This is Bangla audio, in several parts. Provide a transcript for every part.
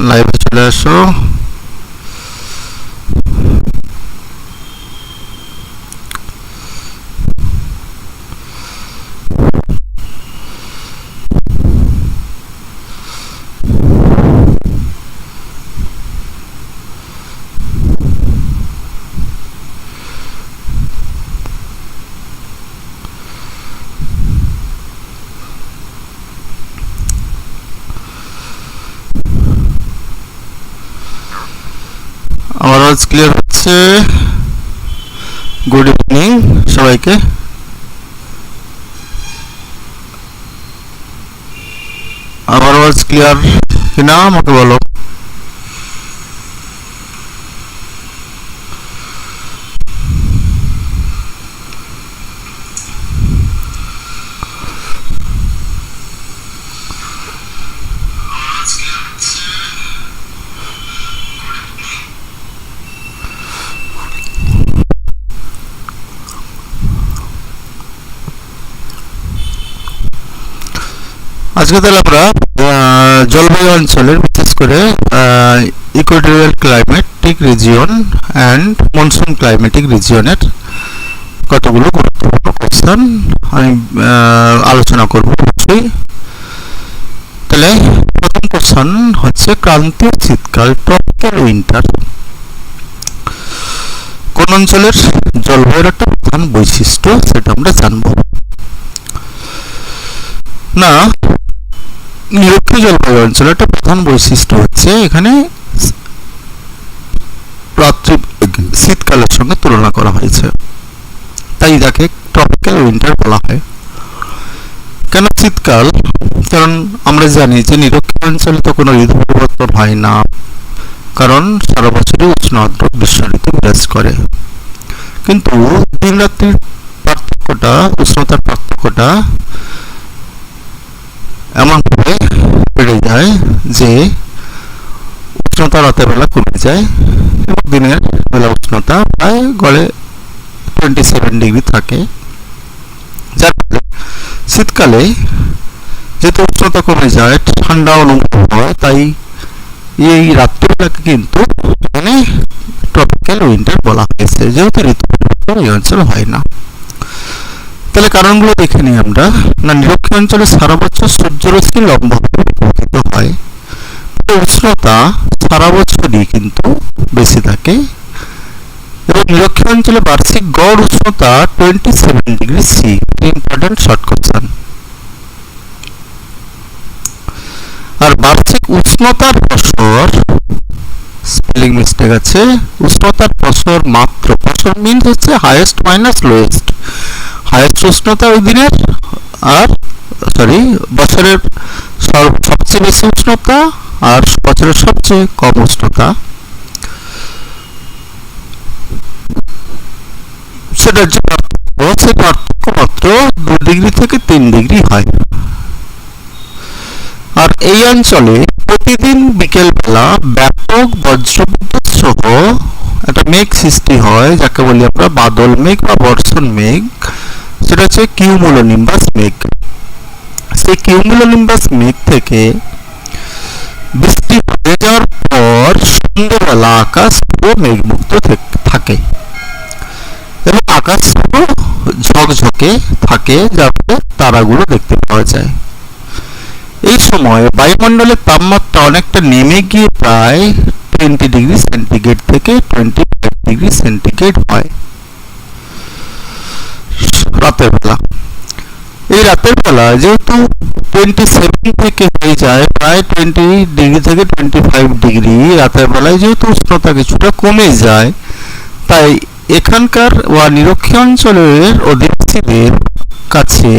লাইভে চলে আসো। আমার আওয়াজ ক্লিয়ার হচ্ছে? গুড ইভিনিং সবাইকে। আমার আওয়াজ ক্লিয়ার কিনা আমাকে বলো। আজকে তাহলে আমরা জলবায়ু অঞ্চলের বিশেষ করে equatorial climatic region and monsoon climatic রিজিয়নের কতগুলো গুরুত্বপূর্ণ কোশ্চেন আমি আলোচনা করব অবশ্যই। তাহলে প্রথম কোশ্চেন হচ্ছে ক্রান্তীয় শীতকাল, ট্রপিক্যাল উইন্টার কোন অঞ্চলের জলবায়ুর একটা প্রধান বৈশিষ্ট্য সেটা আমরা জানব। না, নিরক্ষীয় জলবায়ু অঞ্চলের একটা প্রধান বৈশিষ্ট্য হচ্ছে এখানে রাত্রি শীতকালের সঙ্গে তুলনা করা হয়েছে, তাই যাকে ট্রপিক্যাল উইন্টার বলা হয়। কেন শীতকাল? কারণ আমরা জানি যে নিরক্ষীয় অঞ্চলে তো কোনো ঋতু পরিবর্তন হয় না, কারণ সারা বছরই উষ্ণ আর্দ্র গ্রীষ্ম ঋতু বিরাজ করে। কিন্তু দিন রাত্রির পার্থক্যটা, উষ্ণতার পার্থক্যটা এমনভাবে বেড়ে যায় যে উষ্ণতা রাতের বেলা কমে যায় এবং দিনের বেলা উষ্ণতা প্রায় গড়ে 27 ডিগ্রি থাকে, যার ফলে শীতকালে যেহেতু উষ্ণতা কমে যায়, ঠান্ডা অনুভব হয়, তাই এই রাত্রিবেলাকে কিন্তু মানে ট্রপিক্যাল উইন্টার বলা হয়েছে, যেহেতু ঋতু পরিবর্তন এই অঞ্চলে হয় না। তাহলে কারণগুলো দেখে নিই আমরা। না, নিরক্ষীয় অঞ্চলে সারা বছর সূর্যরশ্মি লম্বভাবে পতিত হয়, উষ্ণতা সারা বছরই কিন্তু বেশি থাকে এবং নিরক্ষীয় অঞ্চলে বার্ষিক গড় উষ্ণতা 27 degree C. Important short question. আর বার্ষিক উষ্ণতার প্রসর, স্পেলিং মিস্টেক আছে, উষ্ণতার প্রসর মাত্র, প্রসর মিন্স হচ্ছে হাইয়েস্ট মাইনাস লোয়েস্ট, হাইয়েস্ট উষ্ণতা ওই দিনের আর বছরের সবচেয়ে বেশি উষ্ণতা আর বছরের সবচেয়ে কম উষ্ণতা, সেটার যে পার্থক্য, সেই পার্থক্য মাত্র 2 ডিগ্রি থেকে 3 ডিগ্রি হয়। আর এই অঞ্চলে প্রতিদিন বিকেলবেলা ব্যাপক বজ্রবিদ্যুৎ সহ একটা মেঘ সৃষ্টি হয়, যাকে বলি আমরা বাদল মেঘ বা বর্ষণ মেঘ। সেটা হচ্ছে কিউমুলোনিম্বাস মেঘ। সেই কিউমুলোনিম্বাস মেঘ থেকে বৃষ্টি হয়ে যাওয়ার পর সন্ধ্যেবেলা আকাশ পুরো মেঘমুক্ত থাকে এবং আকাশ পুরো ঝকঝকে থাকে, যার ফলে তারাগুলো দেখতে পাওয়া যায়। এই সময় বায়ুমণ্ডলের তাপমাত্রা অনেকটা নেমে গিয়ে প্রায় 20 ডিগ্রি সেন্টিগ্রেড থেকে 25 ডিগ্রি সেন্টিগ্রেড হয় রাতের বেলা। এই রাতের বেলা যেহেতু 27 থেকে হয়ে যায় প্রায় 20 ডিগ্রি থেকে 25 ডিগ্রি, রাতের বেলায় যেহেতু উষ্ণতা কিছুটা কমে যায়, তাই এখানকার বা নিরক্ষীয় অঞ্চলের অধিবাসীদের কাছে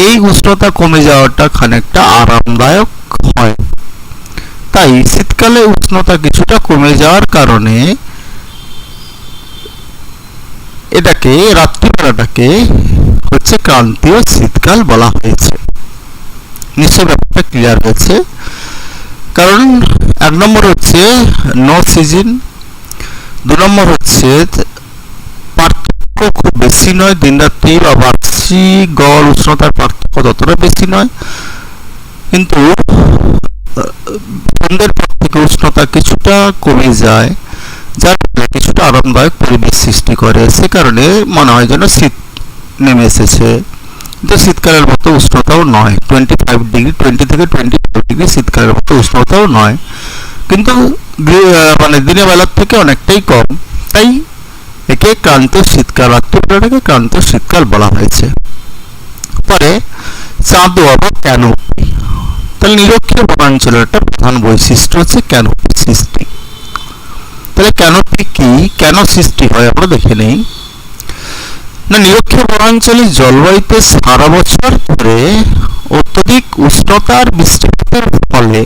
এই উষ্ণতা কমে যাওয়াটা খানিকটা আরামদায়ক হয়। তাই শীতকালে উষ্ণতা কিছুটা কমে যাওয়ার কারণে এটাকে, রাত্রিবেলাটাকে হচ্ছে ক্রান্তীয় শীতকাল বলা হয়েছে। নিশ্চয় ব্যাপারটা ক্লিয়ার হয়েছে। কারণ 1 নম্বর হচ্ছে নো সিজন, 2 নম্বর হচ্ছে পার্থক্য খুব বেশি নয়, দিন রাত্রি বা বার্ষিক গড় উষ্ণতার পার্থক্য ততটা বেশি নয়, কিন্তু সন্ধ্যের পর থেকে উষ্ণতা কিছুটা কমে যায়, যার ফলে কিছুটা আরামদায়ক পরিবেশ সৃষ্টি করে। সে কারণে মনে হয় যেন শীত নেমে এসেছে, কিন্তু শীতকালের মতো উষ্ণতাও নয়। 25 ডিগ্রি, 20 থেকে 25 ডিগ্রি শীতকালের মতো উষ্ণতাও নয়, কিন্তু মানে দিনের বেলার থেকে অনেকটাই কম। তাই একে ক্রান্ত শীতকাল, রাত্রিবেলাটাকে ক্রান্ত শীতকাল বলা হয়েছে। পরে চাঁদোয়া বা ক্যানোপি। তাহলে নিরক্ষীয় বনাঞ্চলের একটা প্রধান বৈশিষ্ট্য হচ্ছে ক্যানোপি সৃষ্টি। তাহলে ক্যানোপি কি, কেন সৃষ্টি হয় আমরা দেখে নেই। না, নিরক্ষীয় বনাঞ্চলের জলবায়ুতে সারা বছর ধরে অত্যধিক উষ্ণতা আর বৃষ্টিপাতের ফলে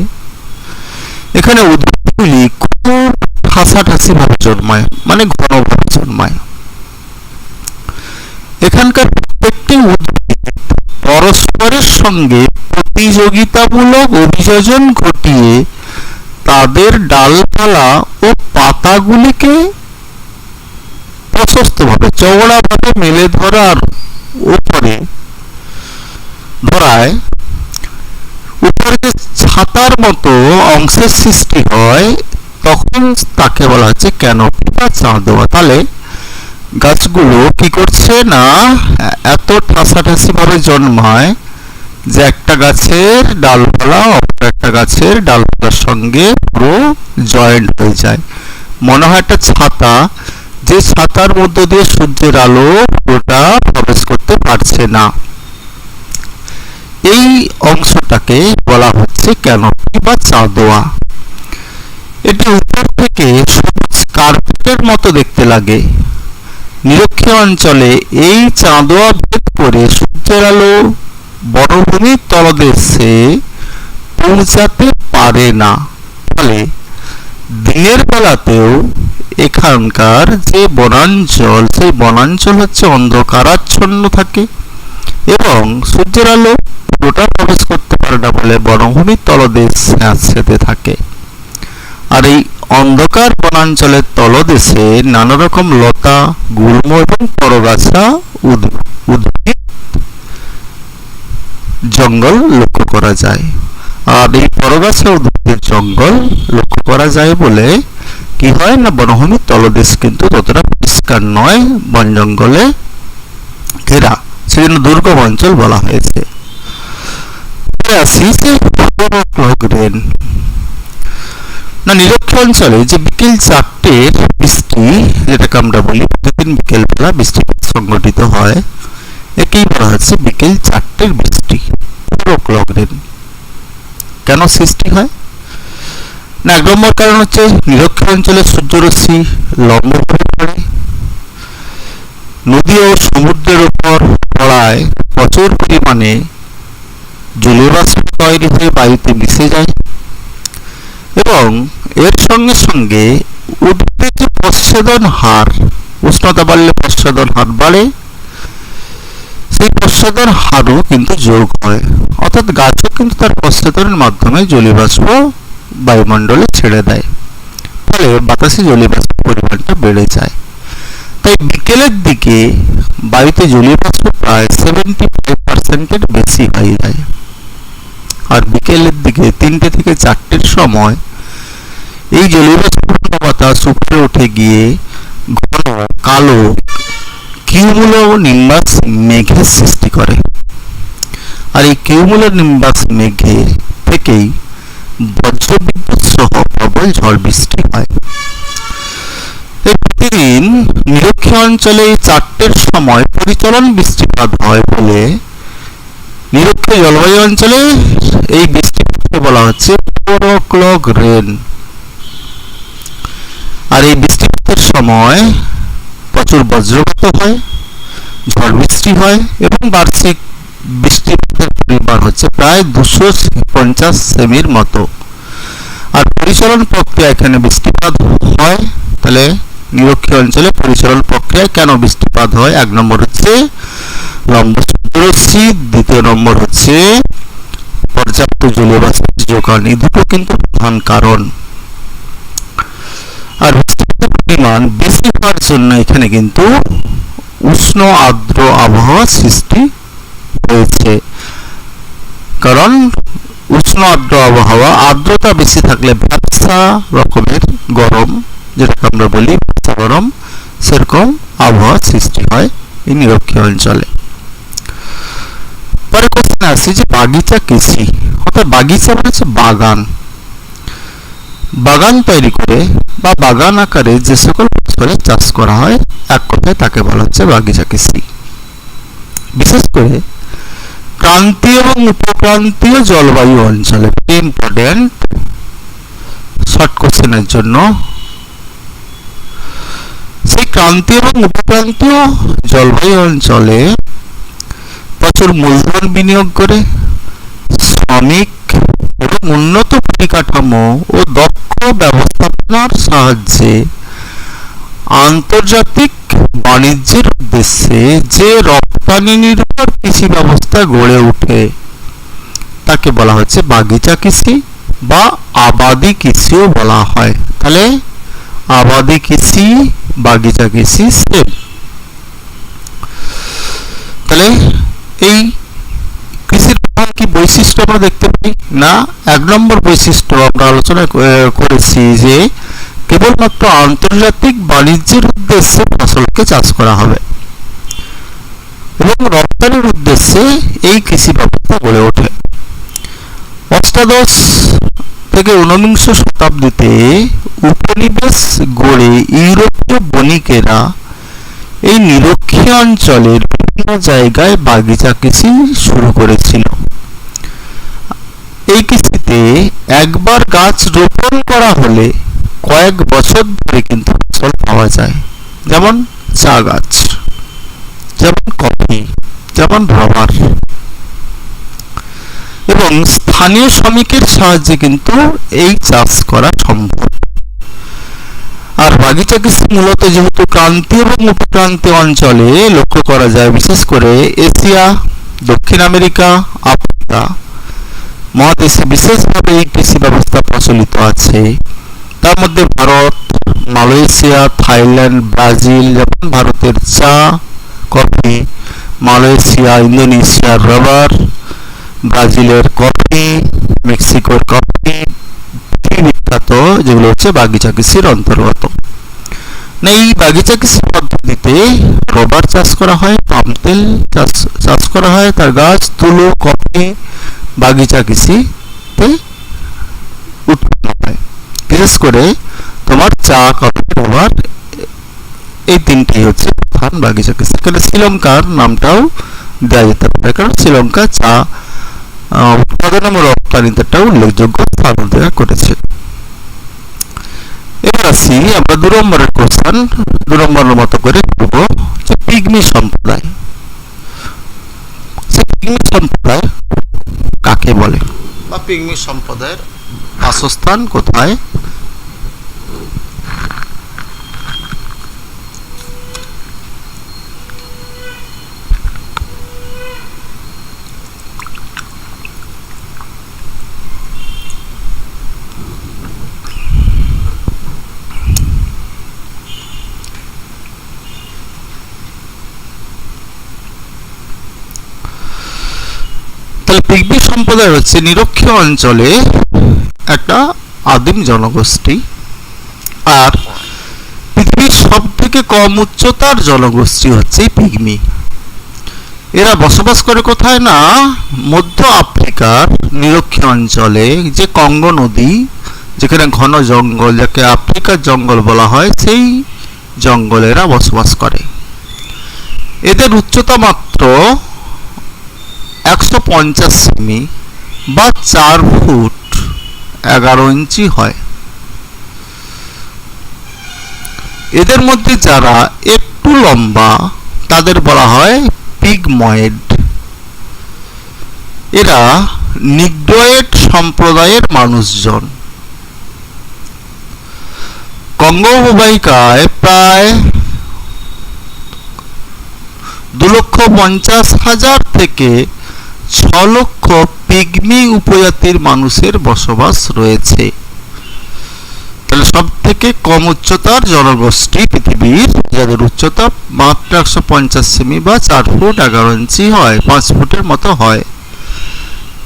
এখানে উদ্ভিদগুলি খুব ঠাসাঠাসি ভাবে জন্মায়, মানে ঘনভাবে জন্মায়। এখানকার প্রত্যেকটি উদ্ভিদ পরস্পরের সঙ্গে প্রতিযোগিতামূলক অভিযোজন ঘটিয়ে তাদের ডালপালা ও পাতাগুলিকে প্রশস্তভাবে চওড়াভাবে মেলে ধরার উপরে ধরায় উপরে যে ছাতার মতো অংশের সৃষ্টি হয়, তখন তাকে বলা হচ্ছে ক্যানোপি বা চাঁদোয়া। তাহলে গাছগুলো কি করছে না, এত ঠাসাঠাসি ভাবে জন্মায় যে একটা গাছের ডালপালা অপর একটা গাছের ডালপালার সঙ্গে পুরো জয়েন্ট হয়ে যায়। মনে হয় একটা ছাতা, যে ছাতার মধ্য দিয়ে সূর্যের আলো পুরোটা প্রবেশ করতে পারছে না। এই অংশটাকে বলা হচ্ছে ক্যানোপি বা চাঁদোয়া। এটি উপর থেকে সবুজ কার্পেটের মতো দেখতে লাগে। নিরক্ষীয় অঞ্চলে এই চাঁদোয়া ভেদ করে সূর্যের আলো বনভূমির তলদেশে পৌঁছাতে পারে না। ফলে দিনের বেলাতেও এখানকার যে বনাঞ্চল, সেই বনাঞ্চল হচ্ছে অন্ধকারাচ্ছন্ন থাকে এবং সূর্যের আলো পুরোটা প্রবেশ করতে পারে না বলে বনভূমির তলদেশ স্যাঁতসেঁতে থাকে। আর এই অন্ধকার বনাঞ্চলের তলদেশে নানা রকম লতা, গুল্ম এবং পরগাছা উদ্ভিদ জঙ্গল লক্ষ্য করা যায়। আর এই পরগাছা উদ্ভিদের জঙ্গল লক্ষ্য করা যায় বলে কি হয় না, বনভূমির তলদেশ কিন্তু ততটা পরিষ্কার নয়, বন জঙ্গলে ঘেরা, সেজন্য দুর্গম অঞ্চল বলা হয়েছে। না, নিরক্ষীয় অঞ্চলে যে বিকেল 4টের বৃষ্টি, যেটাকে আমরা বলি প্রতিদিন বিকেল বেলা বৃষ্টিপাত সংঘটিত হয়, একেই বলা হচ্ছে বিকেল 4টের বৃষ্টি। কেন সৃষ্টি হয় না, 1 নম্বর কারণ হচ্ছে নিরক্ষীয় অঞ্চলে সূর্যরশ্মি লম্বভাবে পড়ে। নদী ও সমুদ্রের উপর পড়ায় প্রচুর পরিমাণে জলীয় বাষ্প তৈরি হয়ে বায়ুতে মিশে যায় এবং এর সঙ্গে সঙ্গে উদ্ভিদের যে প্রচ্ছেদন হার, উষ্ণতা বাড়লে প্রচ্ছেদন হার বাড়ে, সেই প্রচ্ছেদন হারও কিন্তু যোগ হয়। অর্থাৎ গাছও কিন্তু তার প্রচ্ছেদনের মাধ্যমে জলীয় বাষ্প বায়ুমণ্ডলে ছেড়ে দেয়, ফলে বাতাসে জলীয় বাষ্পের পরিমাণটা বেড়ে যায়। তাই বিকেলের দিকে বায়ুতে জলীয় বাষ্প প্রায় 75% বেশি হয়ে যায়। আর বিকেলের দিকে 3টে থেকে 4টের সময় এই জলীয় বাষ্পপূর্ণ বাতাস উপরে উঠে গিয়ে ঘন কালো কিউমুলো নিম্বাস মেঘের সৃষ্টি করে। আর এই কিউমুলো নিম্বাস মেঘের থেকেই বজ্রবিদ্যুৎ সহ প্রবল ঝড় বৃষ্টি হয়। প্রতিদিন নিরক্ষীয় অঞ্চলে 4টের সময় পরিচলন বৃষ্টিপাত হয় বলে নিরক্ষীয় জলবায়ু অঞ্চলে এই বৃষ্টিপাতকে বলা হচ্ছে 4 o'clock রেন। আর এই বৃষ্টিপাতের সময় প্রচুর বজ্রপাত হয়, ঝড় বৃষ্টি হয় এবং বার্ষিক বৃষ্টিপাতের পরিমাণ হচ্ছে প্রায় 250 সেমির মতো। আর পরিচালন প্রক্রিয়া এখানে বৃষ্টিপাত হয়। তাহলে নিরক্ষীয় অঞ্চলে পরিচালন প্রক্রিয়ায় কেন বৃষ্টিপাত হয়? 1 নম্বর হচ্ছে লম্ব সূর্যরশ্মি, 2 নম্বর হচ্ছে পর্যাপ্ত জলীয় বাষ্পের যোগান। এই দুটো কিন্তু প্রধান কারণ। আর বৃষ্টিপাতের পরিমাণ বেশি হওয়ার জন্য এখানে কিন্তু উষ্ণ আর্দ্র আবহাওয়া সৃষ্টি হয়েছে। কারণ উষ্ণ আর্দ্র আবহাওয়া, আর্দ্রতা বেশি থাকলে ভ্যাপসা রকমের গরম, যেটাকে আমরা বলি ভ্যাপসা গরম, সেরকম আবহাওয়া সৃষ্টি হয় এই নিরক্ষীয় অঞ্চলে। পরে কোশ্চেন আসছে যে বাগিচা কৃষি, অর্থাৎ বাগিচা মানে হচ্ছে বাগান, বাগান তৈরি করে বা বাগান আকারে যে সকল ফসলের চাষ করা হয়, এক কথায় তাকে বলা হচ্ছে বাগিচা কৃষি। বিশেষ করে ক্রান্তীয় এবং উপক্রান্তীয় জলবায়ু অঞ্চলে, ইম্পর্টেন্ট শর্ট কোশ্চেনের জন্য, সেই ক্রান্তীয় এবং উপক্রান্তীয় জলবায়ু অঞ্চলে প্রচুর মূলধন বিনিয়োগ করে শ্রমিক এবং উন্নত পরিকাঠামো ও দক্ষ ব্যবস্থাপনার সাহায্যে আন্তর্জাতিক বাণিজ্যের উদ্দেশ্যে যে রপ্তানি নির্ভর কৃষি ব্যবস্থা গড়ে ওঠে তাকে বলা হচ্ছে বাগিচা কৃষি বা আবাদি কৃষিও বলা হয়। তাহলে আবাদি কৃষি, বাগিচা কৃষি সেম। তাহলে এই কৃষির প্রধান কি বৈশিষ্ট্য আমরা দেখতে পাই না, 1 নম্বর বৈশিষ্ট্য আমরা আলোচনা করেছি যে কেবলমাত্র আন্তর্জাতিক বাণিজ্যের উদ্দেশ্যে ফসলকে চাষ করা হবে এবং রপ্তানির উদ্দেশ্যে এই কৃষি ব্যবস্থা গড়ে ওঠে। অষ্টাদশ থেকে ঊনবিংশ শতাব্দীতে উপনিবেশ গড়ে ইউরোপীয় বণিকেরা এই নিরক্ষীয় অঞ্চলের বিভিন্ন জায়গায় বাগিচা কৃষি শুরু করেছিল। এই কৃষিতে একবার গাছ রোপণ করা হলে কয়েক বছর ধরে কিন্তু ফসল পাওয়া যায়, যেমন চা গাছ, যেমন কফি, যেমন রাবার, এবং স্থানীয় শ্রমিকের সাহায্যে কিন্তু এই চাষ করা সম্ভব। আর বাগিচা কৃষি মূলত যেহেতু ক্রান্তীয় এবং উপক্রান্তীয় অঞ্চলে লক্ষ্য করা যায়, বিশেষ করে এশিয়া, দক্ষিণ আমেরিকা, আফ্রিকা মহাদেশে বিশেষভাবে এই কৃষি ব্যবস্থা প্রচলিত আছে। তার মধ্যে ভারত, মালয়েশিয়া, থাইল্যান্ড, ব্রাজিল, যেমন ভারতের চা, কফি, মালয়েশিয়া, ইন্দোনেশিয়ার রাবার, ব্রাজিলের কফি, মেক্সিকোর কফি বিখ্যাত, যেগুলো হচ্ছে বাগিচা কৃষির অন্তর্গত। এই বাগিচা কৃষি পদ্ধতিতে রবার চাষ করা হয়, পাম তেল চাষ করা হয়, তার গাছ, তুলো, কফি বাগিচা কৃষিতে উৎপন্ন হয়। বিশেষ করে তোমার চা, কফি, রবার এই তিনটি হচ্ছে প্রধান বাগিচা কৃষি। এখানে শ্রীলঙ্কার নামটাও দেওয়া যেতে পারে, কারণ শ্রীলঙ্কা চা উৎপাদন এবং রপ্তানিতেটাও উল্লেখযোগ্য স্থান অধিকার করেছে। এবার আসি আমরা 2 নম্বরের কোশ্চেন, 2 নম্বরের মতো করে করব যে পিগমি সম্প্রদায়। পিগমি সম্প্রদায় কাকে বলে বা পিগমি সম্প্রদায়ের বাসস্থান কোথায়? পিগমি সম্প্রদায় হচ্ছে নিরক্ষীয় অঞ্চলে একটা আদিম জনগোষ্ঠী, আর পৃথিবীর সব থেকে কম উচ্চতার জনগোষ্ঠী হচ্ছে পিগমি। এরা বসবাস করে কোথায় না, মধ্য আফ্রিকার নিরক্ষীয় অঞ্চলে, যে কঙ্গো নদী, যেখানে ঘন জঙ্গল, যাকে আফ্রিকার জঙ্গল বলা হয়, সেই জঙ্গলে এরা বসবাস করে। এদের উচ্চতা মাত্র 150 সেমি বা 4 ফুট 11 ইঞ্চি হয়। এদের মধ্যে যারা একটু লম্বা তাদের বলা হয় পিগময়েড। এরা নিগ্রয়েড সম্প্রদায়ের মানুষজন। কঙ্গো অববাহিকায় প্রায় 2,50,000 থেকে 6 লক্ষ পিগমি উপজাতির মানুষের বসবাস রয়েছে। তাহলে সব থেকে কম উচ্চতার জনগোষ্ঠী পৃথিবীর, যাদের উচ্চতা মাত্র 150 সেমি বা 4 ফুট 11 ইঞ্চি হয়, 5 ফুটের মতো হয়।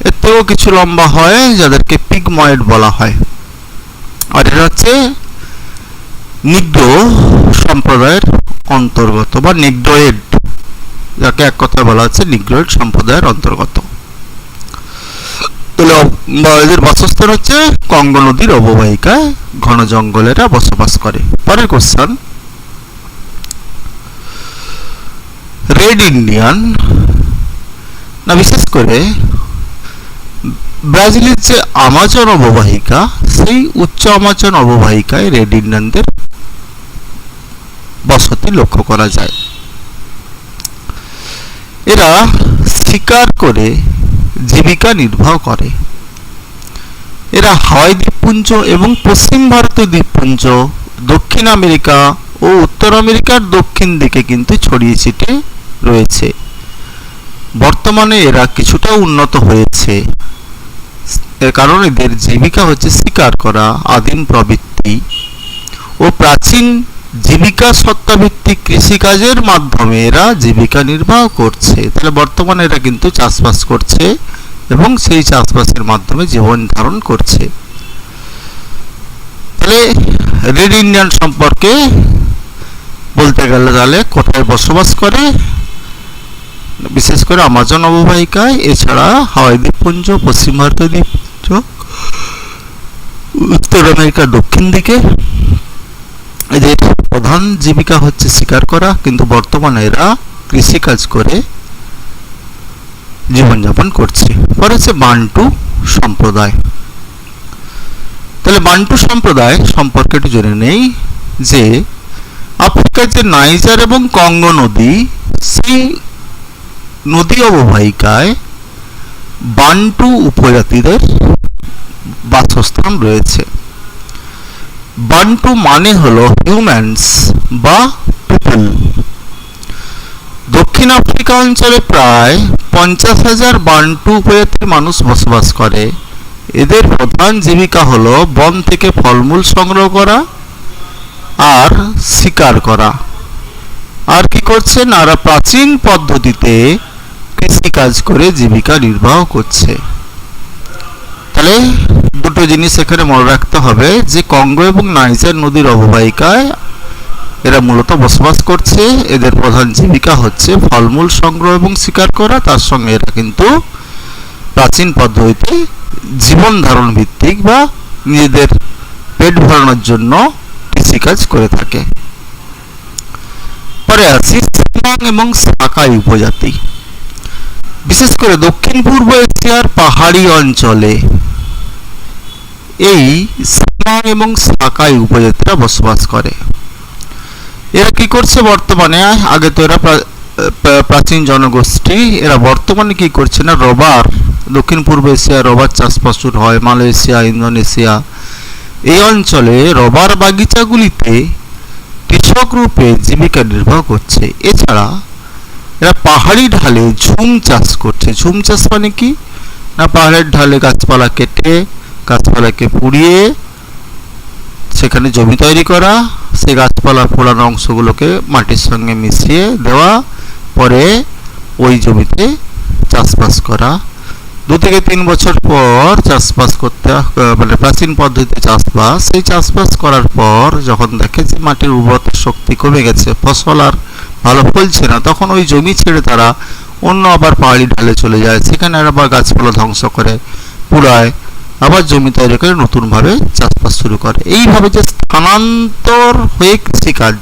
এর থেকেও কিছু লম্বা হয় যাদেরকে পিগময়েড বলা হয়। আর এরা হচ্ছে নিগ্রো সম্প্রদায়ের অন্তর্গত বা নিগ্রোয়েড, যাকে এক কথায় বলা হচ্ছে নিগ্রোয়েড সম্প্রদায়ের অন্তর্গত। এদের বাসস্থান হচ্ছে কঙ্গো নদীর অববাহিকায় ঘন জঙ্গলেরা বসবাস করে। পরের কোশ্চেন, রেড ইন্ডিয়ান না বিশেষ করে ব্রাজিলের যে আমাজন অববাহিকা, সেই উচ্চ আমাজন অববাহিকায় রেড ইন্ডিয়ানদের বসতি লক্ষ্য করা যায়। এরা শিকার করে জীবিকা নির্বাহ করে। এরা হাওয়াই দ্বীপপুঞ্জ এবং পশ্চিম ভারতীয় দ্বীপপুঞ্জ, দক্ষিণ আমেরিকা ও উত্তর আমেরিকার দক্ষিণ দিকে কিন্তু ছড়িয়ে ছিটিয়ে রয়েছে। বর্তমানে এরা কিছুটা উন্নত হয়েছে, এর কারণ এদের জীবিকা হচ্ছে শিকার করা, আদিম প্রবৃত্তি ও প্রাচীন জীবিকা সত্তাভিত্তিক কৃষিকাজের মাধ্যমে এরা জীবিকা নির্বাহ করছে। তাহলে বর্তমানে এরা কিন্তু চাষবাস করছে এবং সেই চাষবাসের মাধ্যমে জীবন ধারণ করছে। তাহলে রেড ইন্ডিয়ান সম্পর্কে বলতে গেলে তাহলে কোথায় বসবাস করে, বিশেষ করে আমাজন অববাহিকায়, এছাড়া হাওয়াই দ্বীপপুঞ্জ, পশ্চিম ভারতীয় দ্বীপপুঞ্জ, উত্তর আমেরিকার দক্ষিণ দিকে। এদের প্রধান জীবিকা হচ্ছে শিকার করা, কিন্তু বর্তমানে এরা কৃষিকাজ করে জীবনযাপন করছে। পরে হচ্ছে বান্টু সম্প্রদায়। তাহলে বান্টু সম্প্রদায় সম্পর্কে একটু জেনে নেই যে আফ্রিকার যে নাইজার এবং কঙ্গো নদী, সেই নদী অববাহিকায় বান্টু উপজাতিদের বাসস্থান রয়েছে। বান্টু মানে হলো হিউম্যানস বা পিপল। দক্ষিণ আফ্রিকা অঞ্চলে প্রায় 50,000 বান্টু উপজাতির মানুষ বসবাস করে। এদের প্রধান জীবিকা হলো বন থেকে ফলমূল সংগ্রহ করা আর শিকার করা। আর কি করছে না, এরা প্রাচীন পদ্ধতিতে কৃষিকাজ করে জীবিকা নির্বাহ করছে। তাহলে দুটো জিনিস এখানে মনে রাখতে হবে যে কঙ্গো এবং নাইজার নদীর অববাহিকায় এরা মূলত বসবাস করছে। এদের প্রধান জীবিকা হচ্ছে ফলমূল সংগ্রহ এবং শিকার করা, তার সঙ্গে এরা কিন্তু প্রাচীন পদ্ধতিতে জীবন ধারণ ভিত্তিক বা নিজেদের পেট ভরানোর জন্য কৃষিকাজ করে থাকে। পরে আসি সিমাং এবং সাকাই উপজাতি। বিশেষ করে দক্ষিণ পূর্ব এশিয়ার পাহাড়ি অঞ্চলে এই সিমাং এবং সাকাই উপজাতিরা বসবাস করে। এরা কি করছে বর্তমানে, আগে তো এরা প্রাচীন জনগোষ্ঠী, এরা বর্তমানে কি করছে না, রবার, দক্ষিণ পূর্ব এশিয়ায় রবার চাষ প্রচুর হয়, মালয়েশিয়া, ইন্দোনেশিয়া, এই অঞ্চলে রবার বাগিচাগুলিতে কৃষক রূপে জীবিকা নির্বাহ করছে। এছাড়া এরা পাহাড়ি ঢালে ঝুম চাষ করছে। ঝুম চাষ মানে কি না, পাহাড়ের ঢালে গাছপালা কেটে, গাছপালাকে পুড়িয়ে সেখানে জমি তৈরি করা, সেই গাছপালা পোড়ানো অংশগুলোকে মাটির সঙ্গে মিশিয়ে দেওয়া, পরে ওই জমিতে চাষবাস করা। 2 থেকে 3 বছর পর চাষবাস করতে, মানে প্রাচীন পদ্ধতিতে চাষবাস, সেই চাষবাস করার পর যখন দেখে যে মাটির উর্বরতা শক্তি কমে গেছে, ফসল আর ভালো ফলছে না, তখন ওই জমি ছেড়ে তারা অন্য আবার পাহাড়ি ঢালে চলে যায়, সেখানে আবার গাছপালা ধ্বংস করে, পুড়ায়, আবার জমি তৈরি করে নতুনভাবে চাষবাস শুরু করে। এইভাবে যে স্থানান্তর হয়ে কৃষিকাজ,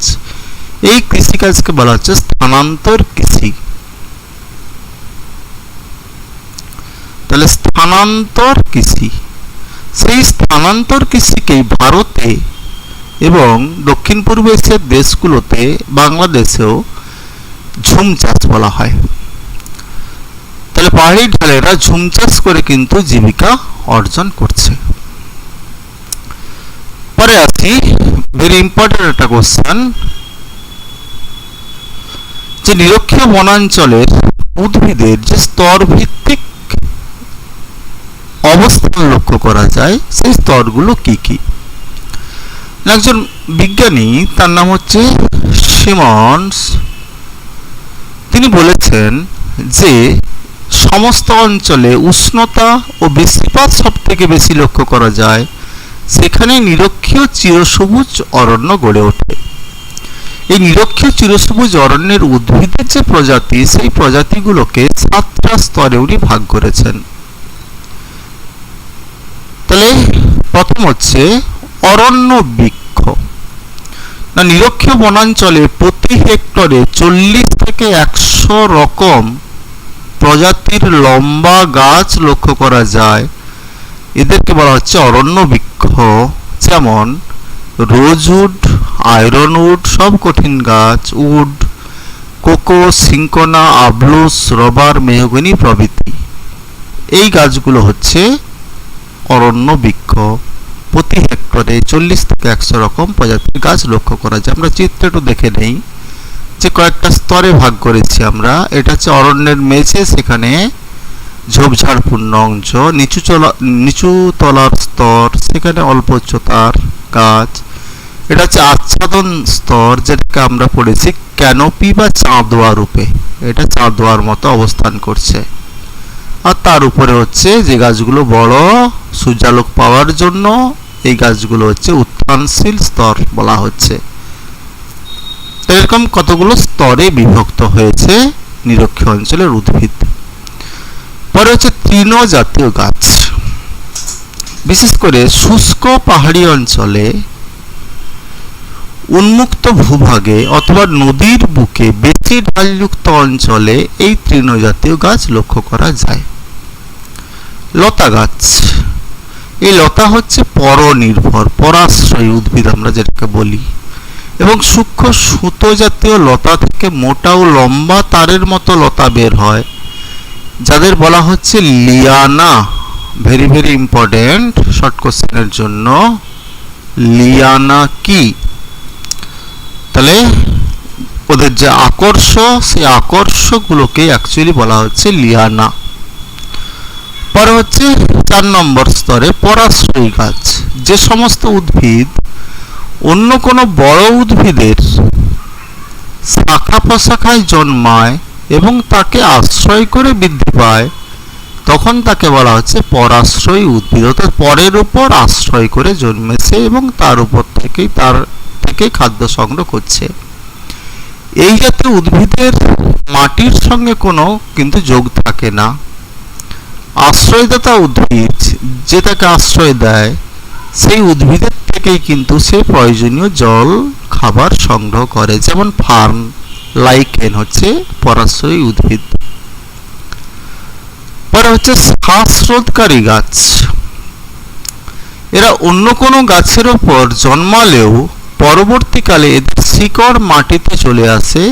এই কৃষিকাজকে বলা হচ্ছে স্থানান্তর কৃষি। তাহলে স্থানান্তর কৃষি, সেই স্থানান্তর কৃষিকেই ভারতে এবং দক্ষিণ পূর্ব এশিয়ার দেশগুলোতে, বাংলাদেশেও ঝুম চাষ বলা হয়। তাহলে পাহাড়ি ঢালেরা ঝুম চাষ করে কিন্তু জীবিকা অর্জন করছে। পরে আসি ভেরি ইম্পর্টেন্ট একটা কোশ্চেন, যে নিরক্ষীয় বনাঞ্চলের উদ্ভিদের যে স্তর ভিত্তিক অবস্থান লক্ষ্য করা যায়, সেই স্তরগুলো কি কি। একজন বিজ্ঞানী, তার নাম হচ্ছে সিমন্স, তিনি বলেছেন যে সমস্ত অঞ্চলে উষ্ণতা ও বৃষ্টিপাত সব থেকে বেশি লক্ষ্য করা যায় সেখানে নিরক্ষীয় চিরসবুজ অরণ্য গড়ে ওঠে। এই নিরক্ষীয় চিরসবুজ অরণ্যের উদ্ভিদের যে প্রজাতি, সেই প্রজাতিগুলোকে 7টা স্তরে উনি ভাগ করেছেন। তাহলে প্রথম হচ্ছে অরণ্য বৃক্ষ। না, নিরক্ষীয় বনাঞ্চলে প্রতি হেক্টরে 40 থেকে 100 রকম প্রজাতির লম্বা গাছ লক্ষ্য করা যায়। এদেরকে বলা হচ্ছে অরণ্য বৃক্ষ। যেমন রোজউড, আয়রন উড, সব কঠিন গাছ, উড, কোকো, সিঙ্কোনা, আবলুস, রবার, মেহগনি প্রভৃতি। এই গাছগুলো হচ্ছে অরণ্য বৃক্ষ। প্রতি হেক্টরে 40 থেকে 100 রকম প্রজাতির গাছ লক্ষ্য করা যায়। আমরা চিত্রে একটু দেখে নেই যে কয়েকটা স্তরে ভাগ করেছি আমরা। এটা হচ্ছে অরণ্যের মেঝে, সেখানে ঝোপঝাড়পূর্ণ অংশ, নিচু তলার স্তর, সেখানে অল্প উচ্চতার গাছ। এটা হচ্ছে আচ্ছাদন স্তর, যেটাকে আমরা পড়েছি ক্যানোপি বা চাঁদোয়া রূপে। এটা চাঁদোয়ার মতো অবস্থান করছে। আর তার উপরে হচ্ছে যে গাছগুলো বড়, সূর্যালোক পাওয়ার জন্য, এই গাছগুলো হচ্ছে উত্থানশীল স্তর বলা হচ্ছে। এরকম কতগুলো স্তরে বিভক্ত হয়েছে নিরক্ষীয় অঞ্চলের উদ্ভিদ। পরে হচ্ছে তৃণজাতীয় গাছ। বিশেষ করে শুষ্ক পাহাড়ি অঞ্চলে, উন্মুক্ত ভূভাগে অথবা নদীর বুকে বেশি ঢালযুক্ত অঞ্চলে এই তৃণজাতীয় গাছ লক্ষ্য করা যায়। লতা গাছ। এই লতা হচ্ছে পরনির্ভর, পরাশ্রয়ী উদ্ভিদ আমরা যেটাকে বলি, এবং সূক্ষ্ম সুতো জাতীয় লতা থেকে মোটা ও লম্বা তারের মতো লতা বের হয়, যাদের বলা হচ্ছে Liana. Very very important short কোশ্চেনের জন্য, লিয়ানা কি? তাহলে ওদের যে আকর্ষ, সেই আকর্ষগুলোকে অ্যাকচুয়ালি বলা হচ্ছে লিয়ানা। পরে হচ্ছে 4 নম্বর স্তরে পরাশ্রয়ী গাছ। যে সমস্ত উদ্ভিদ অন্য কোনো বড় উদ্ভিদের শাখা প্রশাখায় জন্মায় এবং তাকে আশ্রয় করে বৃদ্ধি পায়, তখন তাকে বলা হচ্ছে পরাশ্রয়ী উদ্ভিদ। অর্থাৎ পরের উপর আশ্রয় করে জন্মেছে এবং তার উপর তার থেকে খাদ্য সংগ্রহ করছে। এই জাতীয় উদ্ভিদের মাটির সঙ্গে কোনো কিন্তু যোগ থাকে না। আশ্রয়দাতা উদ্ভিদ যে তাকে আশ্রয় দেয়, সেই উদ্ভিদের থেকেই কিন্তু সে প্রয়োজনীয় জল, খাবার সংগ্রহ করে। যেমন ফার্ন, লাইকেন হচ্ছে পরাশ্রয়ী উদ্ভিদ। পরে হচ্ছে শ্বাসরোধকারী গাছ। এরা অন্য কোনো গাছের ওপর জন্মালেও পরবর্তীকালে এদের শিকড় মাটিতে চলে আসে,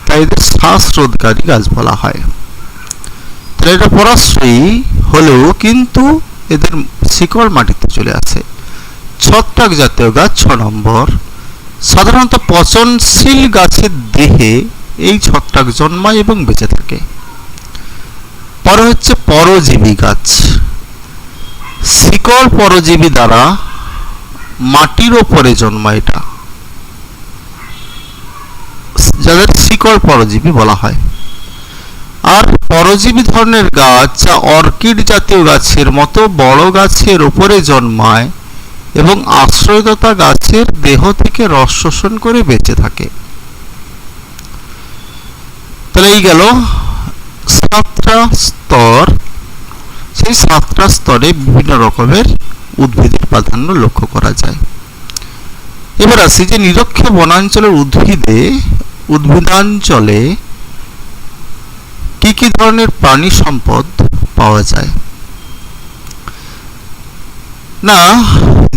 তাই এদের শ্বাসরোধকারী গাছ বলা হয়। তাহলে এটা পরাশ্রয়ী হলেও কিন্তু এদের শিকড় মাটিতে চলে আসে। ছত্রাক জাতীয় গাছ 6 নম্বর। সাধারণত পচনশীল গাছের দেহে এই ছত্রাক জন্মায় এবং বেঁচে থাকে। পরে হচ্ছে পরজীবী গাছ। শিকড় পরজীবী দ্বারা মাটির ওপরে জন্মায়, এটা যাদের শিকড় পরজীবী বলা হয়। আর পরজীবী ধরনের গাছ যা অর্কিড জাতীয় গাছের মতো বড় গাছের ওপরে জন্মায় এবং আশ্রয়দাতা গাছের দেহ থেকে রস শোষণ করে বেঁচে থাকে। তাহলে এই গেল 7টা স্তর। সেই 7টা স্তরে বিভিন্ন রকমের উদ্ভিদের প্রাধান্য লক্ষ্য করা যায়। এবার আসি যে নিরক্ষীয় বনাঞ্চলের উদ্ভিদাঞ্চলে কি কি ধরনের প্রাণী সম্পদ পাওয়া যায়। না,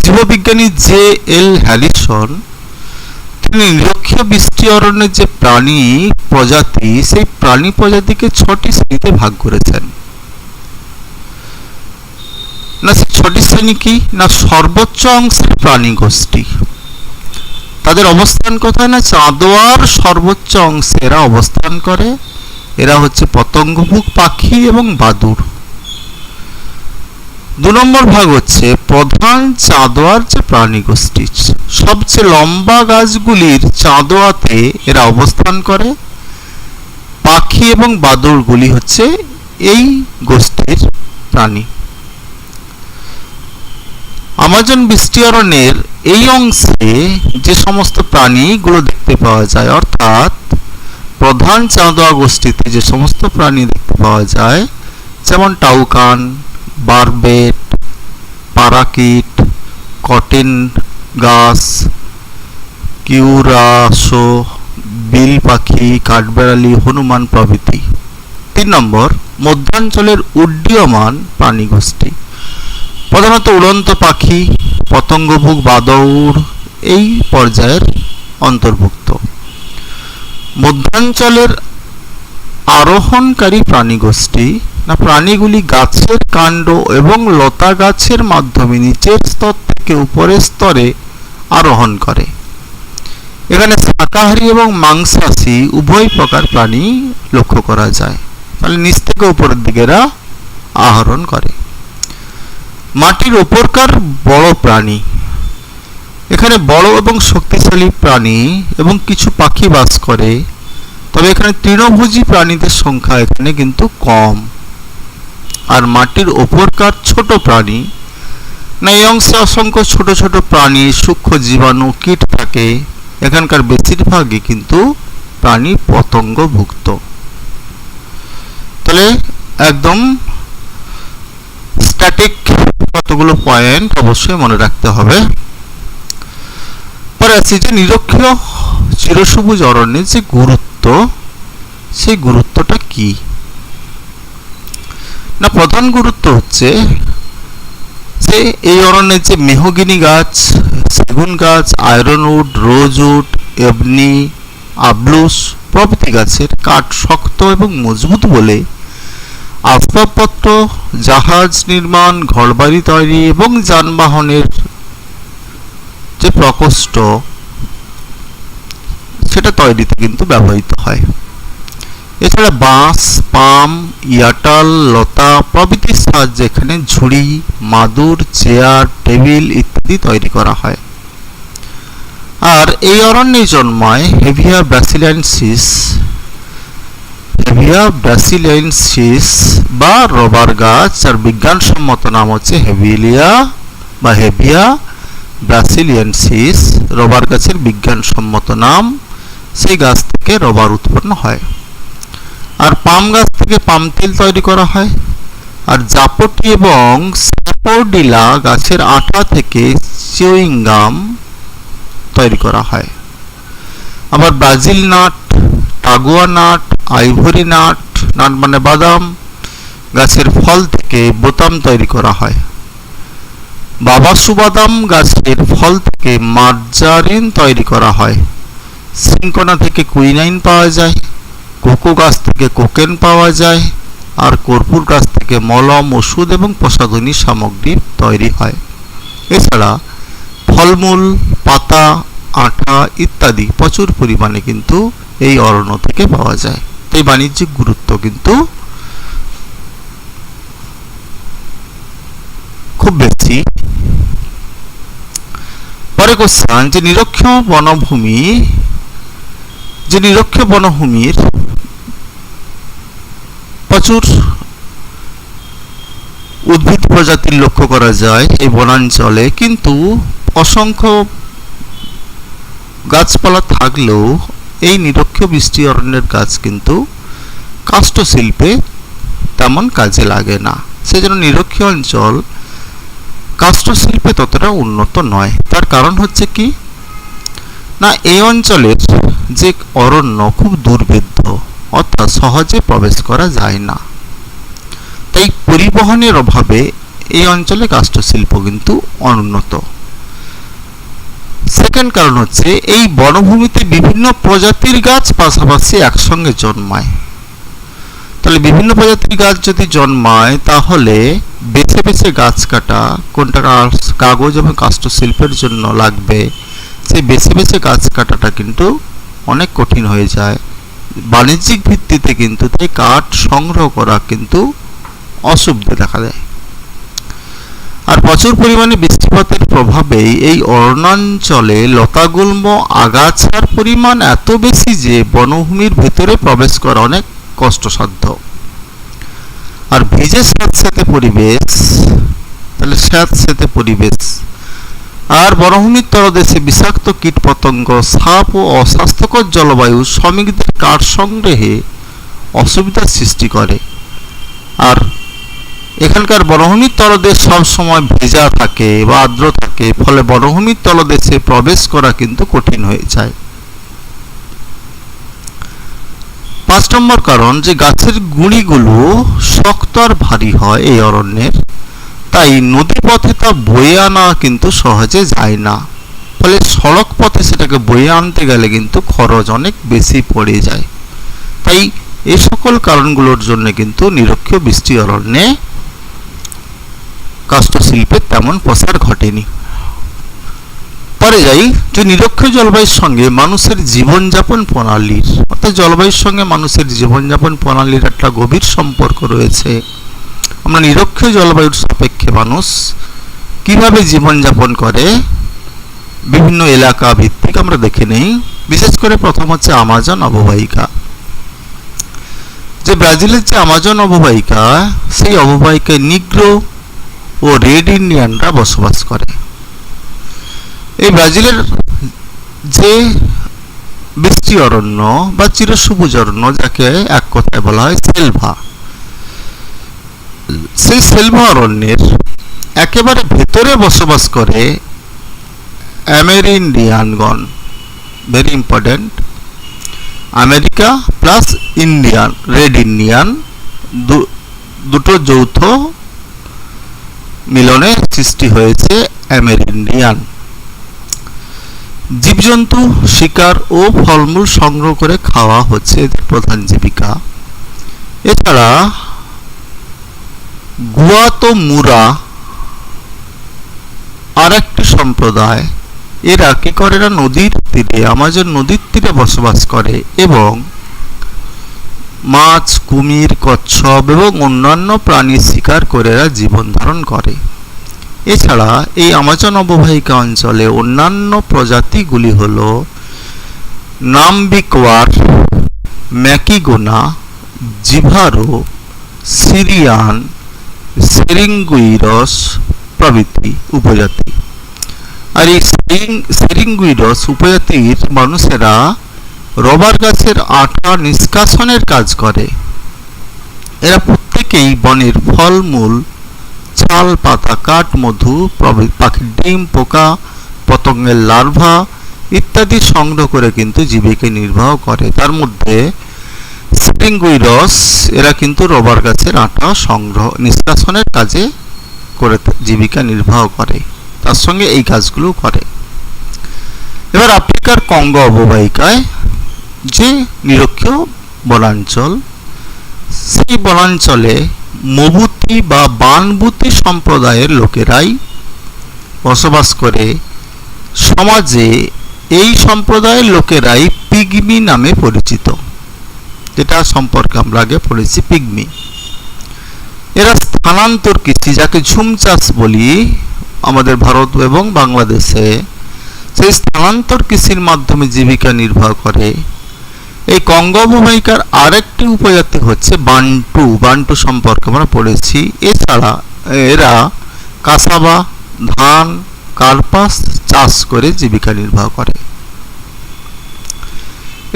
জীববিজ্ঞানী J.L. হ্যারিসন তিনি নিরক্ষীয় বৃষ্টি অরণ্যের যে প্রাণী প্রজাতি, সেই প্রাণী প্রজাতিকে 6টি শ্রেণীতে ভাগ করেছেন। না, সেই 6টি শ্রেণী কি? না, সর্বোচ্চ অংশের প্রাণী গোষ্ঠী। তাদের অবস্থান কোথায়? না, চাঁদোয়ার সর্বোচ্চ অংশে এরা অবস্থান করে। এরা হচ্ছে পতঙ্গভুক পাখি এবং বাদুড়। 2 নম্বর ভাগ হচ্ছে প্রধান চাঁদোয়ার যে প্রাণী গোষ্ঠী। সবচেয়ে লম্বা গাছগুলির চাঁদোয়াতে এরা অবস্থান করে। পাখি এবং বাদুড়গুলি হচ্ছে এই গোষ্ঠীর প্রাণী। আমাজন বৃষ্টি অরণ্যের এই অংশে যে সমস্ত প্রাণীগুলো দেখতে পাওয়া যায়, অর্থাৎ প্রধান চাঁদোয়া গোষ্ঠীতে যে সমস্ত প্রাণী দেখতে পাওয়া যায়, যেমন টাউকান, বারবেট, পারাকিট, কটেন গাছ, কিউরাসো, বিল পাখি, কাঠবেড়ালি, হনুমান প্রভৃতি। 3 নম্বর, মধ্যাঞ্চলের উড্ডীয়মান প্রাণী গোষ্ঠী, প্রধানত উড়ন্ত পাখি, পতঙ্গভুক, বাদুড় এই পর্যায়ের অন্তর্ভুক্ত। মধ্যাঞ্চলের আরোহণকারী প্রাণী গোষ্ঠী, না প্রাণীগুলি গাছের কাণ্ড এবং লতা গাছের মাধ্যমে নিচের স্তর থেকে উপরের স্তরে আরোহণ করে। এখানে শাকাহারী এবং মাংসাশী উভয় প্রকার প্রাণী লক্ষ্য করা যায়। তাহলে নিচ থেকে উপরের দিকে এরা আহরণ করে। মাটির উপরকার বড় প্রাণী, এখানে বড় এবং শক্তিশালী প্রাণী এবং কিছু পাখি বাস করে, তবে এখানে তৃণভোজী প্রাণীদের সংখ্যা এখানে কিন্তু কম। আর মাটির উপরকার ছোট প্রাণী, না এই অংশে অসংখ্য ছোট ছোট প্রাণী, সূক্ষ্ম জীবাণু, কীট থাকে। এখানকার বেশিরভাগই কিন্তু প্রাণী পতঙ্গভুক্ত। তাহলে একদম স্ট্যাটিক কতগুলো পয়েন্ট অবশ্যই মনে রাখতে হবে। পরে আছে যে নিরক্ষীয় চিরসবুজ অরণ্যের যে গুরুত্ব, সেই গুরুত্বটা কি? না প্রধান গুরুত্ব হচ্ছে যে এই অরণ্যের যে মেহগিনি গাছ, সেগুন গাছ, আয়রনউড, রোজউড, এবনি, আবলুস প্রভৃতি গাছের কাঠ শক্ত এবং মজবুত বলে আসবাবপত্র, জাহাজ নির্মাণ, ঘরবাড়ি তৈরি এবং যানবাহনের যে প্রকোষ্ঠ সেটা তৈরিতে কিন্তু ব্যবহৃত হয়। এছাড়া বাঁশ, পাম, ইয়াটাল, লতা প্রভৃতির সাহায্যে এখানে ঝুড়ি, মাদুর, চেয়ার, টেবিল ইত্যাদি তৈরি করা হয়। আর এই অরণ্যে জন্মায় হেভিয়া ব্রাসিলিয়েন্সিস বা রবার গাছ, যার বিজ্ঞানসম্মত নাম হচ্ছে হেভিয়া ব্রাসিলিয়েন্সিস। রবার গাছের বিজ্ঞানসম্মত নাম, সেই গাছ থেকে রবার উৎপন্ন হয়। আর পাম গাছ থেকে পাম তেল তৈরি করা হয়। আর জাপটি এবং স্যাপোডিলা গাছের আঠা থেকে চুইং গাম তৈরি করা হয়। আবার Brazil nut, tagua nut, ivory nut, nut মানে বাদাম, গাছের ফল থেকে বোতাম তৈরি করা হয়। বাবাসু বাদাম গাছের ফল থেকে মার্জারিন তৈরি করা হয়। সিনকোনা থেকে কুইনাইন পাওয়া যায়। কোকো গাছ থেকে কোকেন পাওয়া যায়। আর কর্পূর গাছ থেকে মলম, ওষুধ এবং প্রসাধনী সামগ্রী তৈরি হয়। এছাড়া ফলমূল, পাতা, আঠা ইত্যাদি প্রচুর পরিমাণে কিন্তু এই অরণ্য থেকে পাওয়া যায়। তাই বাণিজ্যিক গুরুত্ব কিন্তু খুব বেশি। পরে কোশ্চেন যে নিরক্ষীয় বনভূমির প্রচুর উদ্ভিদ প্রজাতির লক্ষ্য করা যায় এই বনাঞ্চলে, কিন্তু অসংখ্য গাছপালা থাকলেও এই নিরক্ষীয় বৃষ্টি অরণ্যের গাছ কিন্তু কাষ্ঠ শিল্পে তেমন কাজে লাগে না। সেজন্য নিরক্ষীয় অঞ্চল কাষ্ঠ শিল্পে ততটা উন্নত নয়। তার কারণ হচ্ছে কি না, এই অঞ্চলের যে অরণ্য খুব দুর্ভেদ্য, অর্থাৎ সহজে প্রবেশ করা যায় না। তাই পরিবহনের অভাবে এই অঞ্চলে কাষ্ঠ শিল্প কিন্তু অনুন্নত। সেকেন্ড কারণ হচ্ছে এই বনভূমিতে বিভিন্ন প্রজাতির গাছ পাশাপাশি একসঙ্গে জন্মায়। তাহলে বিভিন্ন প্রজাতির গাছ যদি জন্মায় তাহলে বেছে বেছে গাছ কাটা, কোনটা কাগজ এবং কাষ্ঠ শিল্পের জন্য লাগবে, সেই বেছে বেছে গাছ কাটাটা কিন্তু অনেক কঠিন হয়ে যায়। বাণিজ্যিক ভিত্তিতে কিন্তু তাই কাঠ সংগ্রহ করা কিন্তু অসুবিধা দেখা দেয়। আর প্রচুর পরিমাণে বৃষ্টিপাতের প্রভাবেই এই অরণ্যাঞ্চলে লতাগুল্ম আগাছার পরিমাণ এত বেশি যে বনভূমির ভেতরে প্রবেশ করা অনেক কষ্টসাধ্য। আর ভিজে স্যাঁতস্যাঁতে পরিবেশ, তাহলে স্যাঁতস্যাঁতে পরিবেশ আর বনভূমির তলদেশে বিষাক্ত কীটপতঙ্গ, সাপ ও অস্বাস্থ্যকর জলবায়ু শ্রমিকদের কাঠ সংগ্রহে অসুবিধার সৃষ্টি করে। আর এখানকার বনভূমির তলদেশ সবসময় ভেজা থাকে বা আর্দ্র থাকে, ফলে বনভূমির তলদেশে প্রবেশ করা কিন্তু কঠিন হয়ে যায়। 5 নম্বর কারণ, যে গাছের গুঁড়িগুলো শক্ত আর ভারী হয় এই অরণ্যের, তাই নদী পথে তা বয়ে আনা কিন্তু সহজে যায় না, ফলে সড়ক পথে সেটাকে বয়ে আনতে গেলে কিন্তু খরচ অনেক বেশি পড়ে যায়। তাই এই সকল কারণগুলোর জন্য কিন্তু নিরক্ষীয় বৃষ্টি অরণ্যে কাষ্ঠশিল্পের তেমন প্রসার ঘটেনি। পরে যাই, যে নিরক্ষীয় জলবায়ুর সঙ্গে মানুষের জীবনযাপন প্রণালীর, অর্থাৎ জলবায়ুর সঙ্গে মানুষের জীবনযাপন প্রণালীর একটা গভীর সম্পর্ক রয়েছে। আমরা নিরক্ষীয় জলবায়ুর সাপেক্ষে মানুষ কিভাবে জীবনযাপন করে বিভিন্ন এলাকা ভিত্তিক আমরা দেখে নেই। বিশেষ করে প্রথম হচ্ছে আমাজন অববাহিকা। যে ব্রাজিলের যে আমাজন অববাহিকা, সেই অববাহিকায় নিগ্রো ও রেড ইন্ডিয়ানরা বসবাস করে। এই ব্রাজিলের যে বৃষ্টি অরণ্য বা চিরসবুজ অরণ্য, যাকে এক কথায় বলা হয় সেলভা, সেই সেলভা অরণ্যের একেবারে ভেতরে বসবাস করে আমেরিন্ডিয়ানগণ। Very important, America plus Indian, red Indian, দুটো যৌথ মিলনে সৃষ্টি হয়েছে আমেরিন্ডিয়ান। জীবজন্তু শিকার ও ফলমূল সংগ্রহ করে খাওয়া হচ্ছে এদের প্রধান জীবিকা। এছাড়া গুয়াতোমুরা আর একটি সম্প্রদায়, এরা কি করে না, নদীর তীরে, আমাজন নদীর তীরে বসবাস করে এবং মাছ, কুমির, কচ্ছপ এবং অন্যান্য প্রাণী শিকার করে এরা জীবন ধারণ করে। এছাড়া এই আমাজন অববাহিকা অঞ্চলে অন্যান্য প্রজাতিগুলি হল নাম্বিকওয়ার, ম্যাকিগোনা, জিভারো, সিরিয়ান, সেরিঙ্গুইরস প্রভৃতি উপজাতি। আর এই সেরিঙ্গুইরস উপজাতির মানুষেরা রবার গাছের আঠা নিষ্কাশনের কাজ করে। এরা প্রত্যেকেই বনের ফলমূল, ছাল, পাতা, কাঠ, মধু, পাখির ডিম, পোকা পতঙ্গের লার্ভা ইত্যাদি সংগ্রহ করে কিন্তু জীবিকা নির্বাহ করে। তার মধ্যে সেরিঙ্গুইরস এরা কিন্তু রবার গাছের আঠা সংগ্রহ নিষ্কাশনের কাজে করে জীবিকা নির্বাহ করে, তার সঙ্গে এই কাজগুলো করে। এবার আফ্রিকার কঙ্গো অববাহিকায় যে নিরক্ষীয় বনাঞ্চল, সেই বনাঞ্চলে মবুতি বা বানবুতি সম্প্রদায়ের লোকেরাই বসবাস করে। সমাজে এই সম্প্রদায়ের লোকেরাই পিগমি নামে পরিচিত, যেটা সম্পর্কে আমরা আগে পড়েছি, পিগমি। এরা স্থানান্তর কৃষি, যাকে ঝুম চাষ বলি আমাদের ভারত এবং বাংলাদেশে, সেই স্থানান্তর কৃষির মাধ্যমে জীবিকা নির্বাহ করে। এই কঙ্গো অববাহিকার আরেকটি উপজাতি হচ্ছে বান্টু। বান্টু সম্পর্কে আমরা পড়েছি। এছাড়া এরা কাসাবা, ধান, কার্পাস চাষ করে জীবিকা নির্বাহ করে।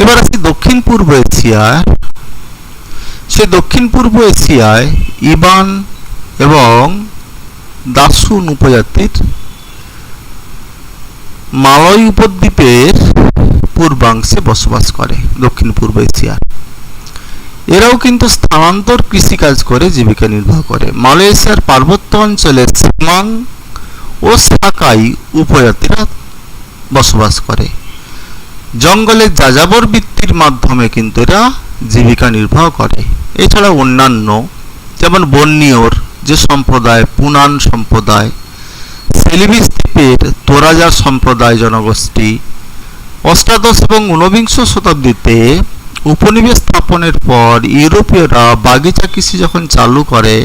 এবার আসি দক্ষিণ পূর্ব এশিয়ার। সে দক্ষিণ পূর্ব এশিয়ায় ইবান এবং দাসুন উপজাতির মালয় উপদ্বীপের পূর্বাংশে বসবাস করে দক্ষিণ পূর্ব এশিয়ার। এরাও কিন্তু স্থানান্তর কৃষিকাজ করে জীবিকা নির্বাহ করে। মালয়েশিয়ার পার্বত্য অঞ্চলে সিমাং ও সাকাই উপজাতিরা বসবাস করে। জঙ্গলের যাযাবর বৃত্তির মাধ্যমে কিন্তু এরা জীবিকা নির্বাহ করে। এছাড়া অন্যান্য, যেমন বর্নিওর যে সম্প্রদায়, পুনান সম্প্রদায়, সেলিবিস দ্বীপের তোরাজা সম্প্রদায় জনগোষ্ঠী, অষ্টাদশ এবং ঊনবিংশ শতাব্দীতে উপনিবেশ স্থাপনের পর ইউরোপীয়রা বাগিচা কৃষি যখন চালু করে,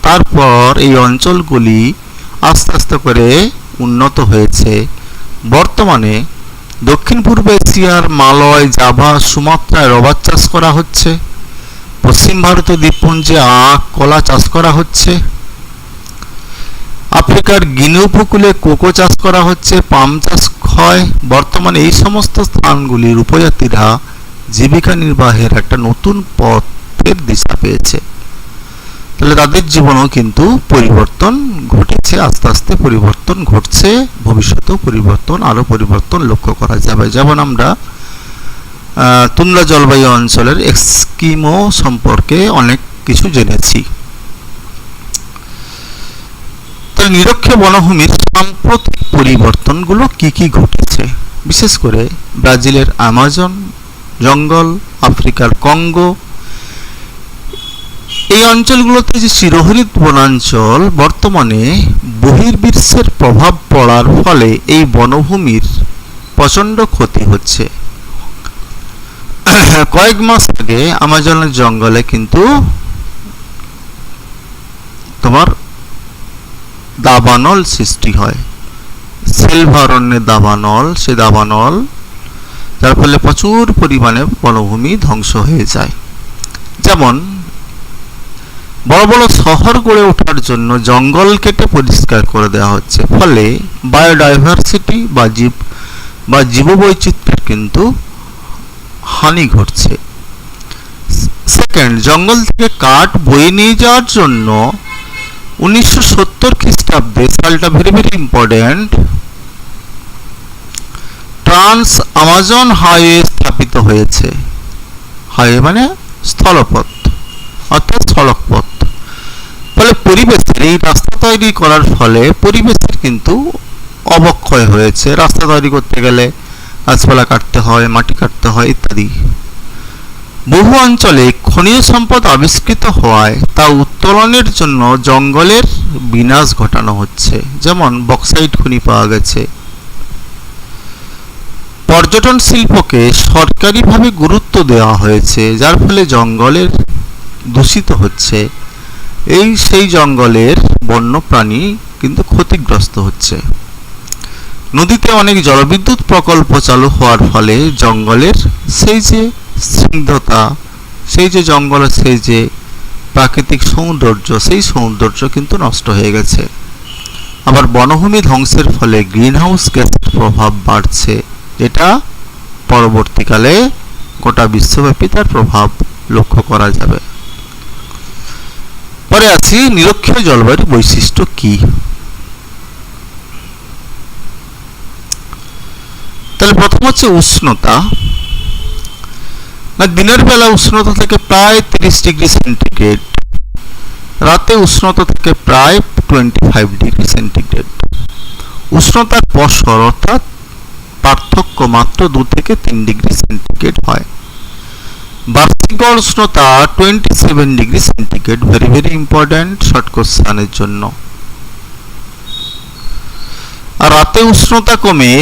তারপর এই অঞ্চলগুলি আস্তে আস্তে করে উন্নত হয়েছে। বর্তমানে দক্ষিণ পূর্ব এশিয়ার মালয়, জাভা, সুমাত্রায় রবার চাষ করা হচ্ছে। পশ্চিম ভারতীয় দ্বীপপুঞ্জে আখ, কলা চাষ করা হচ্ছে। আফ্রিকার গিনি উপকূলে কোকো চাষ করা হচ্ছে, পাম চাষ হয়। বর্তমানে এই সমস্ত স্থানগুলির উপজাতিরা জীবিকা নির্বাহের একটা নতুন পথের দিশা পেয়েছে। তাহলে তাদের জীবনেও কিন্তু পরিবর্তন ঘটেছে, আস্তে আস্তে পরিবর্তন ঘটছে, ভবিষ্যতেও পরিবর্তন, আরো পরিবর্তন লক্ষ্য করা যাবে। যেমন আমরা তুন্দ্রা জলবায়ু অঞ্চলের এস্কিমো সম্পর্কে অনেক কিছু জেনেছি। তাহলে নিরক্ষীয় বনভূমির সাম্প্রতিক পরিবর্তনগুলো কি কি ঘটেছে? বিশেষ করে ব্রাজিলের আমাজন জঙ্গল, আফ্রিকার কঙ্গো, এই অঞ্চলগুলোতে যে চিরহরিত বনাঞ্চল, বর্তমানে বহির্বিশ্বের প্রভাব পড়ার ফলে এই বনভূমির প্রচণ্ড ক্ষতি হচ্ছে। কয়েক মাস আগে আমাজনের জঙ্গলে কিন্তু তোমার দাবানল সৃষ্টি হয়, সেলভারণ্যের দাবানল, সে দাবানল যার ফলে প্রচুর পরিমাণে বনভূমি ধ্বংস হয়ে যায়। যেমন বড় বড় শহর গড়ে ওঠার জন্য জঙ্গল কেটে পরিষ্কার করে দেওয়া হচ্ছে, ফলে বায়োডাইভার্সিটি বা জীববৈচিত্র্যের কিন্তু হানি ঘটছে। সেকেন্ড, জঙ্গল থেকে কাঠ বয়ে নিয়ে যাওয়ার জন্য 1970 খ্রিস্টাব্দে, সালটা very very important, trans Amazon highway স্থাপিত হয়েছে। হাইওয়ে মানে স্থলপথ, অর্থাৎ সড়কপথ। ফলে পরিবেশের এই রাস্তা তৈরি করার ফলে পরিবেশের কিন্তু অবক্ষয় হয়েছে। রাস্তা তৈরি করতে গেলে গাছপালা কাটতে হয়, মাটি কাটতে হয় ইত্যাদি। বহু অঞ্চলে খনিজ সম্পদ আবিষ্কৃত হওয়ায় তা উত্তোলনের জন্য জঙ্গলের বিনাশ ঘটানো হচ্ছে। যেমন বক্সাইট খনি পাওয়া গেছে। পর্যটন শিল্পকে সরকারিভাবে গুরুত্ব দেওয়া হয়েছে, যার ফলে জঙ্গলের দূষিত হচ্ছে। সেই জঙ্গলের বন্যপ্রাণী কিন্তু ক্ষতিগ্রস্ত হচ্ছে। নদীতে অনেক জলবিদ্যুৎ প্রকল্প চালু হওয়ার ফলে জঙ্গলের সেই যে স্নিগ্ধতা, সেই যে জঙ্গলের সেই যে প্রাকৃতিক সৌন্দর্য, সেই সৌন্দর্য কিন্তু নষ্ট হয়ে গেছে। আবার বনভূমি ধ্বংসের ফলে গ্রিনহাউস গ্যাসের প্রভাব বাড়ছে, যেটা পরবর্তীকালে গোটা বিশ্বব্যাপী তার প্রভাব লক্ষ্য করা যাবে। পরে আসি নিরক্ষীয় জলবায়ুর বৈশিষ্ট্য কি। তাহলে প্রথম হচ্ছে উষ্ণতা। দিনের বেলা উষ্ণতা থেকে প্রায় 30 ডিগ্রি সেন্টিগ্রেড, রাতে উষ্ণতা থেকে প্রায় 25 ডিগ্রি সেন্টিগ্রেড। উষ্ণতার প্রসার অর্থাৎ পার্থক্য মাত্র 2 থেকে 3 ডিগ্রি সেন্টিগ্রেড হয়। বার্ষিক গড় উষ্ণতা 27 degree centigrade, very very important short কোশ্চেনের জন্য। আর রাতে উষ্ণতা কমে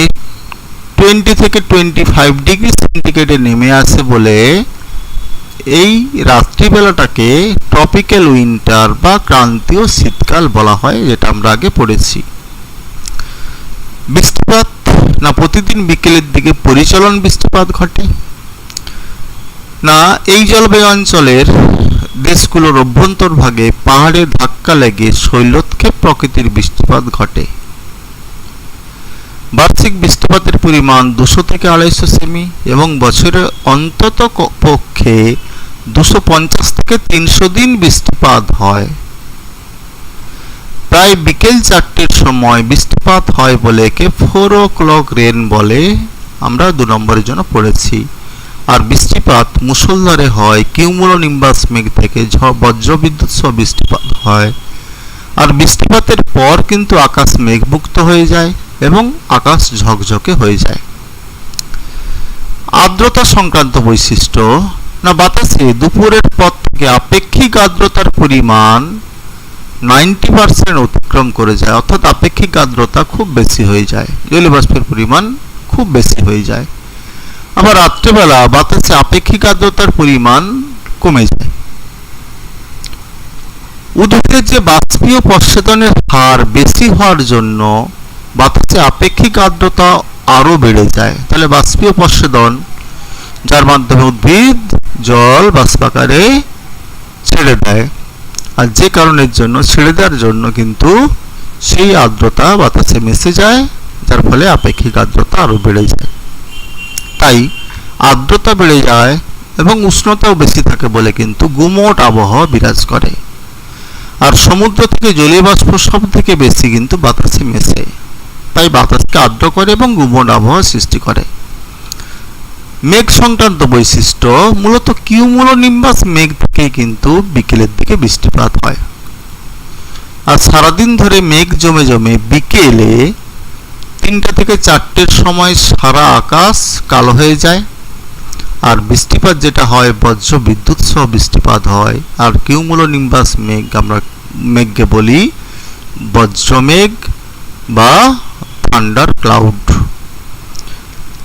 20 থেকে 25 ডিগ্রি সেন্টিগ্রেডে নেমে আসে বলে এই রাত্রিবেলাটাকে ট্রপিক্যাল উইন্টার বা ক্রান্তীয় শীতকাল বলা হয়, যেটা আমরা আগে পড়েছি। বৃষ্টিপাত না প্রতিদিন বিকেলের দিকে পরিচলন বৃষ্টিপাত ঘটে, না এই জলবায়ু অঞ্চলের দেশগুলোর অভ্যন্তরভাগে পাহাড়ে ধাক্কা লেগে শৈলোৎক্ষেপ প্রকৃতির বৃষ্টিপাত ঘটে। বার্ষিক বৃষ্টিপাতের পরিমাণ 200 থেকে 250 সেমি এবং বছরে অন্তত পক্ষে 250 থেকে 300 দিন বৃষ্টিপাত হয়। প্রায় বিকেল 4টের সময় বৃষ্টিপাত হয় বলে একে 4 o'clock রেন বলে, আমরা 2 নম্বরের জন্য পড়েছি। আর বৃষ্টিপাত মুষলধারে হয়, কিউমুলোনিম্বাস মেঘ থেকে বজ্রবিদ্যুৎ সহ বৃষ্টিপাত হয়। আর বৃষ্টিপাতের পর কিন্তু আকাশ মেঘমুক্ত হয়ে যায় এবং আকাশ ঝকঝকে হয়ে যায়। আর্দ্রতা সংক্রান্ত বৈশিষ্ট্য, না বাতাসে দুপুরের পর থেকে আপেক্ষিক আর্দ্রতার পরিমাণ 90% অতিক্রম করে যায়, অর্থাৎ আপেক্ষিক আর্দ্রতা খুব বেশি হয়ে যায়, জলীয়বাষ্পের পরিমাণ খুব বেশি হয়ে যায়। আবার রাত্রেবেলা বাতাসে আপেক্ষিক আর্দ্রতার পরিমাণ কমে যায়। উদ্ভিদের যে বাষ্পীয় প্রস্বেদনের হার বেশি হওয়ার জন্য বাতাসে আপেক্ষিক আর্দ্রতা আরো বেড়ে যায়। তাহলে বাষ্পীয় প্রস্বেদন, যার মাধ্যমে উদ্ভিদ জল বাষ্পাকারে ছেড়ে দেয়, আর যে কারণের জন্য ছেড়ে দেওয়ার জন্য কিন্তু সেই আর্দ্রতা বাতাসে মিশে যায়, যার ফলে আপেক্ষিক আর্দ্রতা আরও বেড়ে যায়। তাই আর্দ্রতা বেড়ে যায় এবং উষ্ণতাও বেশি থাকে বলে কিন্তু গুমোট আবহাওয়া বিরাজ করে। আর সমুদ্র থেকে জলীয় বাষ্প সব থেকে বেশি কিন্তু বাতাসে মেশে, তাই বাতাসকে আর্দ্র করে এবং গুমোট আবহাওয়া সৃষ্টি করে। মেঘ সংক্রান্ত বৈশিষ্ট্য, মূলত কিউমুলোনিম্বাস মেঘ থেকে কিন্তু বিকেলের দিকে বৃষ্টিপাত হয়। আর সারাদিন ধরে মেঘ জমে জমে বিকেলে 3টা থেকে 4টের সময় সারা আকাশ কালো হয়ে যায়। আর বৃষ্টিপাত যেটা হয় বজ্র বিদ্যুৎ সহ বৃষ্টিপাত হয়। আর কিউমুলোনিম্বাস মেঘ আমরা মেঘকে বলি বজ্রমেঘ বা থান্ডার ক্লাউড।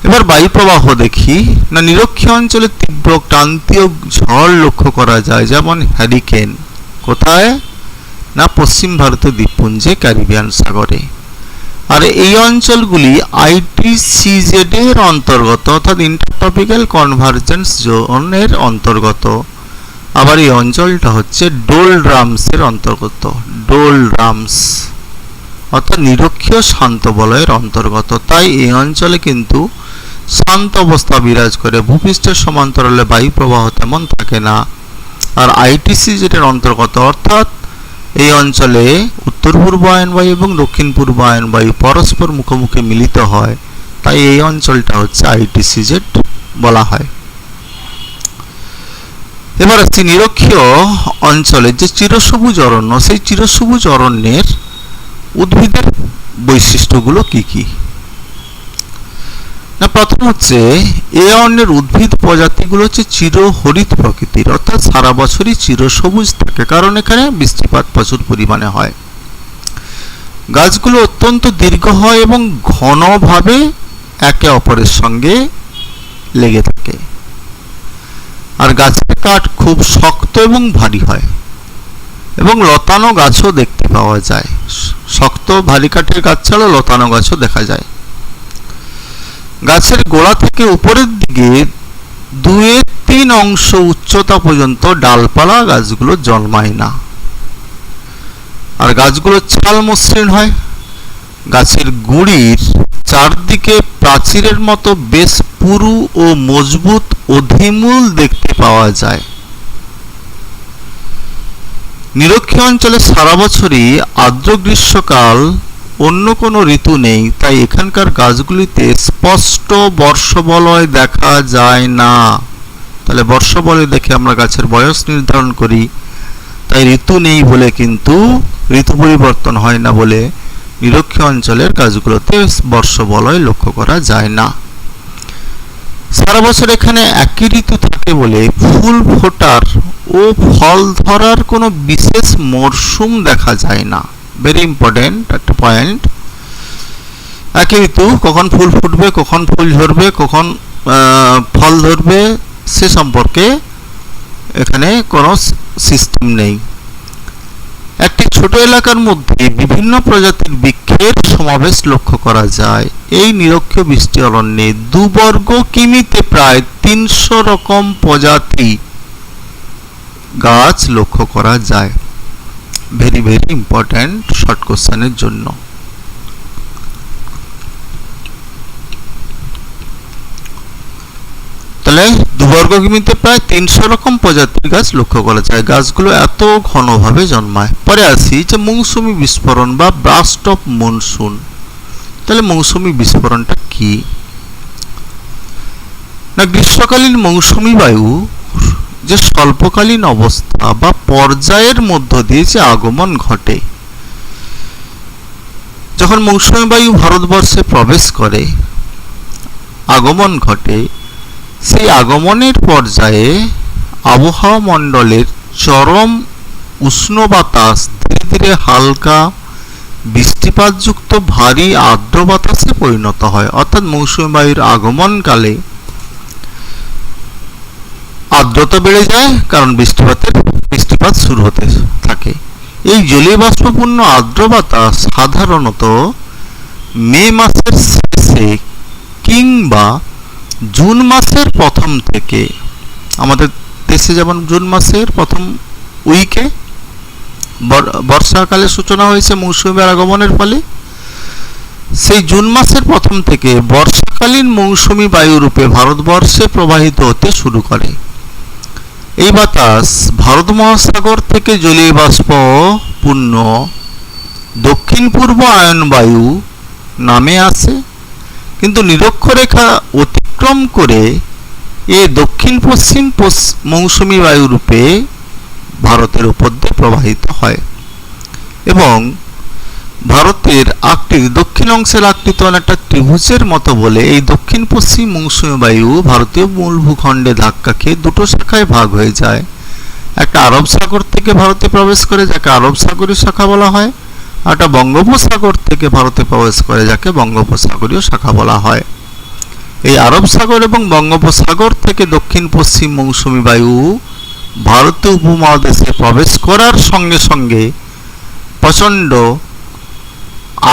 এবার বায়ু প্রবাহ দেখি না। নিরক্ষীয় অঞ্চলে তীব্র ক্রান্তীয় ঝড় লক্ষ্য করা যায়, যেমন হ্যারিকেন। কোথায় না? পশ্চিম ভারতীয় দ্বীপপুঞ্জে, ক্যারিবিয়ান সাগরে। আর এই অঞ্চলগুলি আইটিসিজেড এর অন্তর্গত, অর্থাৎ ইন্টারট্রপিক্যাল কনভার্জেন্স জোনের অন্তর্গত। আবার এই অঞ্চলটা হচ্ছে ডোলড্রামসের অন্তর্গত। ডোলড্রামস অর্থাৎ নিরক্ষীয় শান্ত বলয়ের অন্তর্গত। তাই এই অঞ্চলে কিন্তু শান্ত অবস্থা বিরাজ করে। ভূপৃষ্ঠের সমান্তরালে বায়ু প্রবাহ তেমন থাকে না। আর আইটিসিজেড এর অন্তর্গত, অর্থাৎ এই অঞ্চলে উত্তর পূর্ব আয়ন বায়ু এবং দক্ষিণ পূর্ব আয়ন বায়ু পরস্পর মুখোমুখি মিলিত হয়, তাই এই অঞ্চলটা হচ্ছে আইটিসিজেড বলা হয়। এবার আসছি নিরক্ষীয় অঞ্চলে যে চিরসবুজ অরণ্য, সেই চিরসবুজ অরণ্যের উদ্ভিদের বৈশিষ্ট্যগুলো কি কি? না, প্রথম হচ্ছে এই অরণ্যের উদ্ভিদ প্রজাতিগুলো হচ্ছে চিরহরিত প্রকৃতির, অর্থাৎ সারা বছরই চিরসবুজ থাকে, কারণ এখানে বৃষ্টিপাত প্রচুর পরিমাণে হয়। গাছগুলো অত্যন্ত দীর্ঘ হয় এবং ঘনভাবে একে অপরের সঙ্গে লেগে থাকে। আর গাছের কাঠ খুব শক্ত এবং ভারী হয় এবং লতানো গাছও দেখতে পাওয়া যায়। শক্ত ভারী কাঠের গাছ ছাড়াও লতানো গাছও দেখা যায়। গাছের গোড়া থেকে উপরের দিকে 2/3 অংশ উচ্চতা পর্যন্ত ডালপালা গাছগুলো জন্মায় না। আর গাছগুলো ছাল মসৃণ হয়। গাছের গুঁড়ির চারদিকে প্রাচীরের মতো বেশ পুরু ও মজবুত অধিমূল দেখতে পাওয়া যায়। নিরক্ষীয় অঞ্চলে সারা বছরই আর্দ্র গ্রীষ্মকাল, অন্য কোনো ঋতু নেই, তাই এখানকার গাছগুলিতে স্পষ্ট বর্ষবলয় দেখা যায় না। তাহলে বর্ষবলয় দেখে আমরা গাছের বয়স নির্ধারণ করি। তাই ঋতু নেই বলে কিন্তু ঋতু পরিবর্তন হয় না বলে নিরক্ষীয় অঞ্চলের গাছগুলোতে বর্ষবলয় লক্ষ্য করা যায় না। সারা বছর এখানে একই ঋতু থাকে বলে ফুল ফোটার ও ফল ধরার কোনো বিশেষ মরশুম দেখা যায় না। ভেরি ইম্পর্টেন্ট একটা পয়েন্ট। একই ঋতু, কখন ফুল ফুটবে, কখন ফুল ঝরবে, কখন ফল ধরবে, সে সম্পর্কে এখানে কোনো সিস্টেম নেই। একটি ছোট এলাকার মধ্যে বিভিন্ন প্রজাতির বৃক্ষের সমাবেশ লক্ষ্য করা যায়। এই নিরক্ষীয় বৃষ্টি অরণ্যে 2 বর্গ কিমিতে প্রায় 300 রকম প্রজাতি গাছ লক্ষ্য করা যায়। ভেরি ভেরি ইম্পর্টেন্ট শর্ট কোশ্চেনের জন্য। তাহলে 2 বর্গ কিমিতে প্রায় 300 রকম প্রজাতির গাছ লক্ষ্য করা যায়। গাছগুলো এত ঘনভাবে জন্মায়। পরে আসি যে মৌসুমী বিস্ফোরণ বা ব্রাস্ট অফ মনসুন। তাহলে মৌসুমী বিস্ফোরণটা কি? না, গ্রীষ্মকালীন মৌসুমী বায়ু যে স্বল্পকালীন অবস্থা বা পর্যায়ের মধ্য দিয়ে যে আগমন ঘটে। যখন মৌসুমী বায়ু ভারতবর্ষে প্রবেশ করে, আগমন ঘটে, সেই আগমনের পর্যায়ে আবহাওয়া মণ্ডলের চরম উষ্ণ বাতাস ধীরে ধীরে হালকা বৃষ্টিপাতযুক্ত ভারী আর্দ্র বাতাসে পরিণত হয়। অর্থাৎ মৌসুমী বায়ুর আগমনকালে আর্দ্রতা বেড়ে যায়, কারণ বৃষ্টিপাত শুরু হতে থাকে। এই জলীয় বাষ্পপূর্ণ আর্দ্র বাতাস সাধারণত মে মাসের শেষে কিংবা জুন মাসের প্রথম থেকে, আমাদের দেশে যেমন জুন মাসের প্রথম উইকে বর্ষাকালের সূচনা হয়েছে মৌসুমীর আগমনের ফলে। সেই জুন মাসের প্রথম থেকে বর্ষাকালীন মৌসুমী বায়ুরূপে ভারতবর্ষে প্রবাহিত হতে শুরু করে। এই বাতাস ভারত মহাসাগর থেকে জলীয় বাষ্প পূর্ণ দক্ষিণ পূর্ব আয়ন বায়ু নামে আসে, কিন্তু নিরক্ষরেখা অতিক্রম করে এ দক্ষিণ পশ্চিম মৌসুমী বায়ুরূপে ভারতের উপর দিয়ে প্রবাহিত হয় এবং ভারতের দক্ষিণ অংশের আকৃতি অনেকটা ত্রিভুজের মতো বলে এই দক্ষিণ পশ্চিম মৌসুমী বায়ু ভারতীয় মূল ভূখণ্ডে ধাক্কা খেয়ে দুটো শাখায় ভাগ হয়ে যায়। একটা আরব সাগর থেকে ভারতে প্রবেশ করে, যাকে আরব সাগরীয় শাখা বলা হয়, আর একটা বঙ্গোপসাগর থেকে ভারতে প্রবেশ করে, যাকে বঙ্গোপসাগরীয় শাখা বলা হয়। এই আরব সাগর এবং বঙ্গোপসাগর থেকে দক্ষিণ পশ্চিম মৌসুমী বায়ু ভারতীয় উপমহাদেশে প্রবেশ করার সঙ্গে সঙ্গে প্রচণ্ড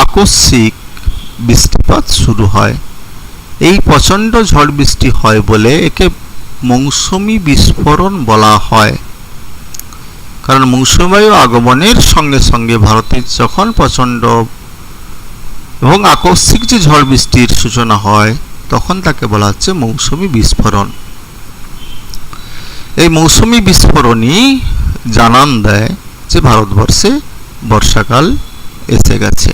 আকস্মিক বৃষ্টিপাত শুরু হয়। এই প্রচণ্ড ঝড় বৃষ্টি হয় বলে একে মৌসুমী বিস্ফোরণ বলা হয়, কারণ মৌসুমী বায়ু আগমনের সঙ্গে সঙ্গে ভারতে যখন প্রচণ্ড এবং আকস্মিক যে ঝড় বৃষ্টির সূচনা হয় তখন তাকে বলা হচ্ছে মৌসুমী বিস্ফোরণ। এই মৌসুমী বিস্ফোরণই জানান দেয় যে ভারতবর্ষে বর্ষাকাল এসে গেছে।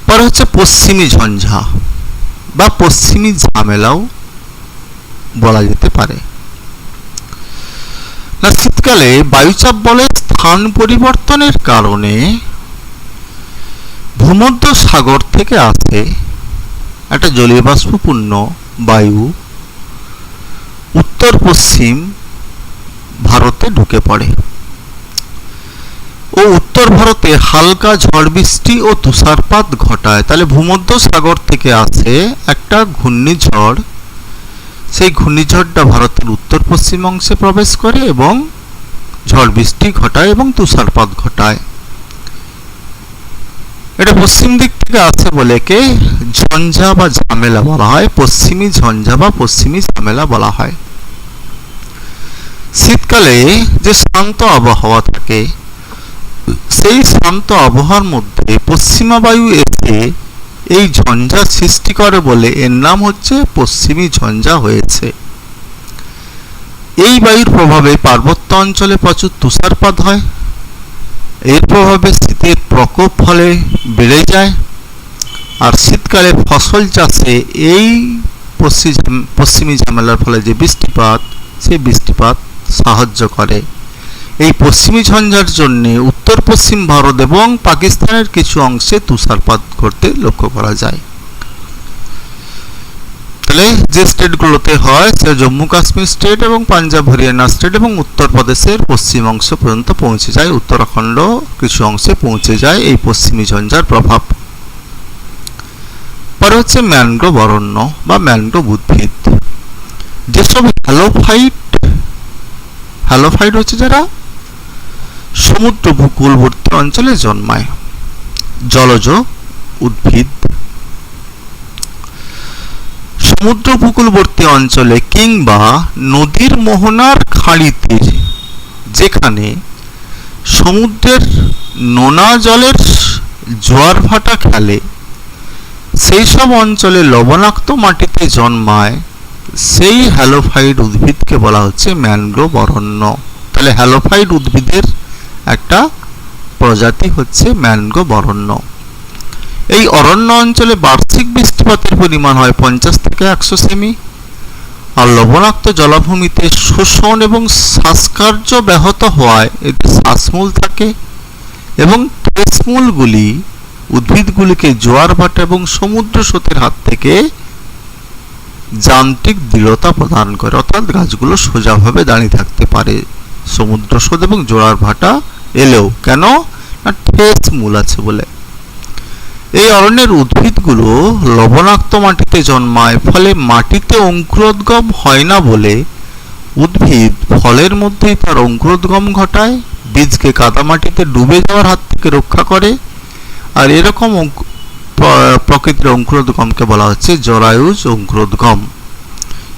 পরে হচ্ছে পশ্চিমী ঝঞ্ঝা বা পশ্চিমী ঝামেলাও বলা যেতে পারে। না, শীতকালে বায়ুচাপ বলয়ের স্থান পরিবর্তনের কারণে ভূমধ্য সাগর থেকে আসে একটা জলীয় বাষ্পপূর্ণ বায়ু উত্তর পশ্চিম ভারতে ঢুকে পড়ে ও উত্তর ভারতে হালকা ঝড় বৃষ্টি ও তুষারপাত ঘটায়। তাহলে ভূমধ্য সাগর থেকে আসে একটা ঘূর্ণিঝড়, সেই ঘূর্ণিঝড়টা ভারতের উত্তর পশ্চিম অংশে প্রবেশ করে এবং ঝড় বৃষ্টি ঘটায় এবং তুষারপাত ঘটায়। এটা পশ্চিম দিক থেকে আসে বলে একে ঝঞ্ঝা বা ঝামেলা বলা হয়, পশ্চিমী ঝঞ্ঝা বা পশ্চিমী ঝামেলা বলা হয়। শীতকালে যে শান্ত আবহাওয়া থাকে সেই শান্ত আবহাওয়ার মধ্যে পশ্চিমা বায়ু এসে এই ঝঞ্ঝা সৃষ্টি করে বলে এর নাম হচ্ছে পশ্চিমী ঝঞ্ঝা হয়েছে। এই বায়ুর প্রভাবে পার্বত্য অঞ্চলে প্রচুর তুষারপাত হয়, এর প্রভাবে শীতের প্রকোপ ফলে বেড়ে যায়, আর শীতকালে ফসল চাষে এই পশ্চিমী ঝামেলার ফলে যে বৃষ্টিপাত, সেই বৃষ্টিপাত সাহায্য করে। এই পশ্চিমী ঝঞ্ঝার জন্য উত্তর পশ্চিম ভারত এবং পাকিস্তানের কিছু অংশে তুষারপাত ঘটতে লক্ষ্য করা যায়। তাহলে যে স্টেটগুলোতে হয় সে জম্মু কাশ্মীর স্টেট এবং পাঞ্জাব হরিয়ানা স্টেট এবং উত্তরপ্রদেশের পশ্চিম অংশ পর্যন্ত পৌঁছে যায়, উত্তরাখণ্ড কিছু অংশে পৌঁছে যায় এই পশ্চিমী ঝঞ্ঝার প্রভাব। পরে হচ্ছে ম্যানগ্রোভ অরণ্য বা ম্যানগ্রোভ উদ্ভিদ। যেসব হ্যালোফাইট হচ্ছে যারা সমুদ্র উপকূলবর্তী অঞ্চলে জন্মায়, জলজ উদ্ভিদ। সমুদ্র উপকূলবর্তী অঞ্চলে কিংবা নদীর মোহনার খাঁড়িতে যেখানে সমুদ্রের নোনা জলের জোয়ার ভাটা খেলে সেই সব অঞ্চলে লবণাক্ত মাটিতে জন্মায় সেই হ্যালোফাইট উদ্ভিদকে বলা হচ্ছে ম্যানগ্রোভ অরণ্য। তাহলে হ্যালোফাইট উদ্ভিদের একটা প্রজাতি হচ্ছে ম্যানগ্রোভ অরণ্য। এই অরণ্য অঞ্চলে বার্ষিক বৃষ্টিপাতের পরিমাণ হয় 50 থেকে 100 সেমি, আর লবণাক্ত জলাভূমিতে শোষণ এবং শ্বাসকার্য ব্যাহত হওয়ায় এতে শ্বাসমূল থাকে এবং ট্রেসমূলগুলি উদ্ভিদগুলিকে জোয়ার ভাটা এবং সমুদ্র স্রোতের হাত থেকে যান্ত্রিক দৃঢ়তা প্রদান করে, অর্থাৎ গাছগুলো সোজাভাবে দাঁড়িয়ে থাকতে পারে সমুদ্র স্রোত এবং জোয়ার ভাটা এলেও। কেন না, ঠেস মূল আছে বলে। এই অরণ্যের উদ্ভিদগুলো লবণাক্ত মাটিতে জন্মায়, ফলে মাটিতে অঙ্কুরোদ্গম হয় না বলে উদ্ভিদ ফলের মধ্যেই তার অঙ্কুরোদ্গম ঘটায়, বীজকে কাদামাটিতে ডুবে যাওয়ার হাত থেকে রক্ষা করে। আর এরকম প্রকৃতির অঙ্কুরোদ্গমকে বলা হচ্ছে জরায়ুজ অঙ্কুরোদ্গম।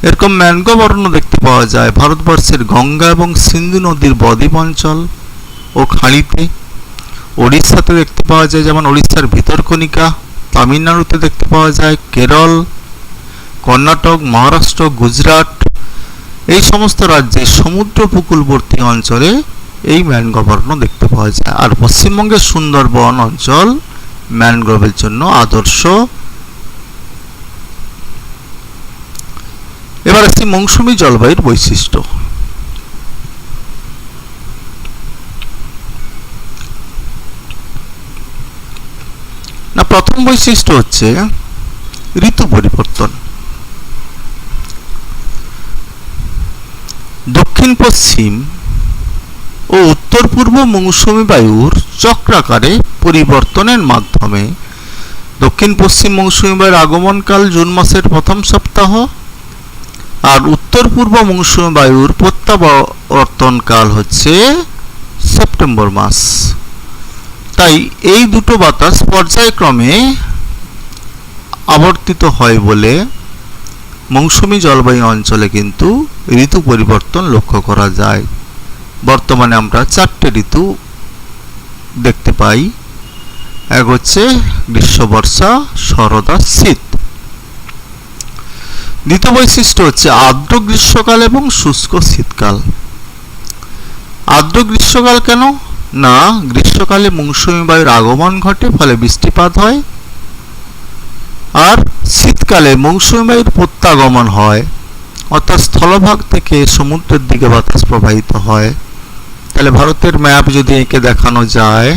এরকম ম্যানগ্রোভ অরণ্য দেখতে পাওয়া যায় ভারতবর্ষের গঙ্গা এবং সিন্ধু নদীর বদ্বীপ অঞ্চল ও খাঁড়িতে। ওড়িশাতে দেখতে পাওয়া যায়, যেমন ওড়িশার ভিতরকণিকা। তামিলনাড়ুতে দেখতে পাওয়া যায়, কেরল, কর্ণাটক, মহারাষ্ট্র, গুজরাট, এই সমস্ত রাজ্যে সমুদ্র উপকূলবর্তী অঞ্চলে এই ম্যানগ্রোভ অরণ্য দেখতে পাওয়া যায়। আর পশ্চিমবঙ্গের সুন্দরবন অঞ্চল ম্যানগ্রোভের জন্য আদর্শ। এবার আসছি মৌসুমী জলবায়ুর বৈশিষ্ট্য। না, প্রথম বৈশিষ্ট্য হচ্ছে ঋতু পরিবর্তন। দক্ষিণ পশ্চিম ও উত্তর পূর্ব মৌসুমী বায়ুর চক্রাকারে পরিবর্তনের মাধ্যমে দক্ষিণ পশ্চিম মৌসুমী বায়ুর আগমনকাল জুন মাসের প্রথম সপ্তাহ আর উত্তর পূর্ব মৌসুমী বায়ুর প্রত্যাবর্তনকাল হচ্ছে সেপ্টেম্বর মাস। তাই এই দুটো বাতাস পর্যায়ক্রমে আবর্তিত হয় বলে মৌসুমী জলবায়ু অঞ্চলে কিন্তু ঋতু পরিবর্তন লক্ষ্য করা যায়। বর্তমানে আমরা 4টে ঋতু দেখতে পাই। এক হচ্ছে গ্রীষ্ম, বর্ষা, শরৎ আর শীত। দ্বিতীয় বৈশিষ্ট্য হচ্ছে আর্দ্র গ্রীষ্মকাল এবং শুষ্ক শীতকাল। আর্দ্র গ্রীষ্মকাল কেন? না, গ্রীষ্মকালে মৌসুমী বায়ুর আগমন ঘটে, ফলে বৃষ্টিপাত হয়। আর শীতকালে মৌসুমী বায়ুর প্রত্যাগমন হয়, অর্থাৎ স্থলভাগ থেকে সমুদ্রের দিকে বাতাস প্রবাহিত হয়। তাহলে ভারতের ম্যাপ যদি এঁকে দেখানো যায়,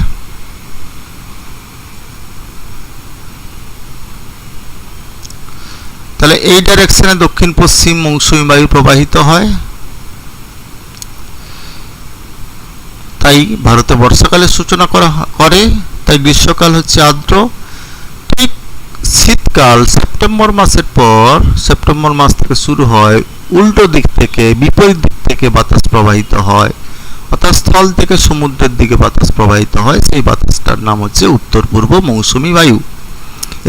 তাহলে এই ডাইরেকশনে দক্ষিণ পশ্চিম মৌসুমী বায়ু প্রবাহিত হয়। তাই ভারতে বর্ষাকালের সূচনা করে। তাই গ্রীষ্মকাল হচ্ছে আর্দ্র। ঠিক শীতকাল সেপ্টেম্বর মাসের পর, সেপ্টেম্বর মাস থেকে শুরু হয়, উল্টো দিক থেকে, বিপরীত দিক থেকে বাতাস প্রবাহিত হয়, অর্থাৎ স্থল থেকে সমুদ্রের দিকে বাতাস প্রবাহিত হয়। সেই বাতাসটার নাম হচ্ছে উত্তর পূর্ব মৌসুমী বায়ু।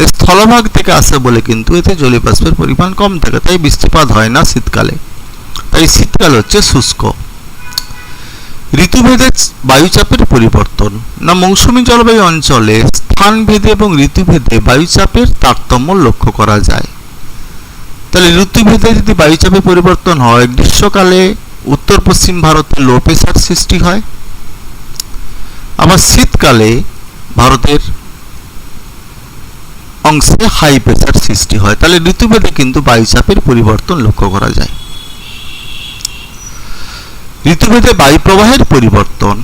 এর স্থলভাগ থেকে আসে বলে কিন্তু এতে জলীয়বাষ্পের পরিমাণ কম থাকে, তাই বৃষ্টিপাত হয় না শীতকালে। তাই শীতকাল হচ্ছে শুষ্ক। ঋতুভেদে বায়ুচাপের পরিবর্তন। না, মৌসুমী জলবায়ু অঞ্চলে স্থানভেদে এবং ঋতুভেদে বায়ুচাপের তারতম্য লক্ষ্য করা যায়। তাহলে ঋতুভেদে যদি বায়ুচাপে পরিবর্তন হয়, গ্রীষ্মকালে উত্তর পশ্চিম ভারতে লো প্রেসার সৃষ্টি হয়, আবার শীতকালে ভারতের অংশে হাই প্রেসার সৃষ্টি হয়। তাহলে ঋতুভেদে কিন্তু বায়ুচাপের পরিবর্তন লক্ষ্য করা যায়। ঋতুভেদে বায়ু প্রবাহের পরিবর্তন।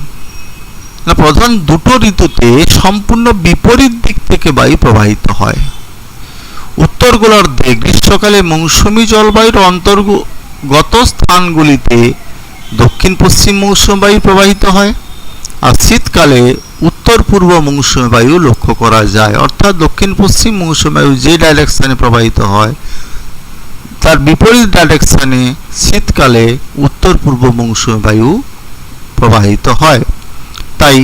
না, প্রধান দুটো ঋতুতে সম্পূর্ণ বিপরীত দিক থেকে বায়ু প্রবাহিত হয়। উত্তর গোলার্ধে গ্রীষ্মকালে মৌসুমী জলবায়ুর অন্তর্গত স্থানগুলিতে দক্ষিণ পশ্চিম মৌসুমী বায়ু প্রবাহিত হয়, আর শীতকালে উত্তর পূর্ব মৌসুমী বায়ু লক্ষ্য করা যায়। অর্থাৎ দক্ষিণ পশ্চিম মৌসুমী বায়ু যে ডাইরেকশনে প্রবাহিত হয়, তার বিপরীত ডাইরেকশনে শীতকালে উত্তর পূর্ব মৌসুমী বায়ু প্রবাহিত হয়। তাই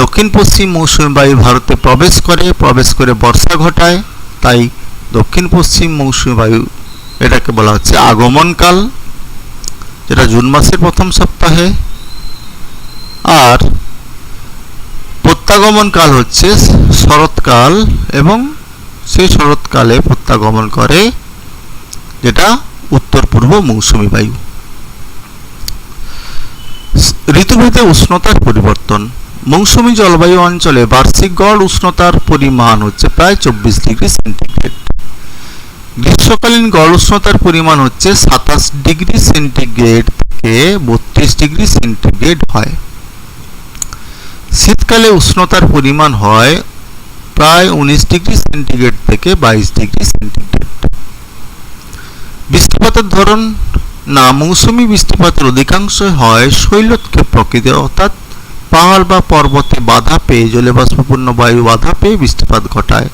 দক্ষিণ পশ্চিম মৌসুমী বায়ু ভারতে প্রবেশ করে বর্ষা ঘটায়। তাই দক্ষিণ পশ্চিম মৌসুমী বায়ু, এটাকে বলা হচ্ছে আগমনকাল, যেটা জুন মাসের প্রথম সপ্তাহে। আর প্রত্যাগমন কাল হচ্ছে শরৎকাল, এবং সেই শরৎকালে প্রত্যাগমন করে যেটা উত্তর পূর্ব মৌসুমী বায়ু। ঋতুভেদে উষ্ণতার পরিবর্তন। মৌসুমী জলবায়ু অঞ্চলে বার্ষিক গড় উষ্ণতার পরিমাণ হচ্ছে প্রায় 24 ডিগ্রি সেন্টিগ্রেড। গ্রীষ্মকালীন গড় উষ্ণতার পরিমাণ হচ্ছে 27 ডিগ্রি সেন্টিগ্রেড থেকে 32 ডিগ্রি সেন্টিগ্রেড হয়। শীতকালে উষ্ণতার পরিমাণ হয় প্রায় 19 ডিগ্রি সেন্টিগ্রেড থেকে 22 ডিগ্রি সেন্টিগ্রেড। বৃষ্টিপাতের ধরন। না, মৌসুমী বৃষ্টিপাতের অধিকাংশই হয় শৈলক্ষেপ প্রকৃতির, অর্থাৎ পাহাড় বা পর্বতে বাধা পেয়ে, জলীয়বাষ্পপূর্ণ বায়ু বাধা পেয়ে বৃষ্টিপাত ঘটায়।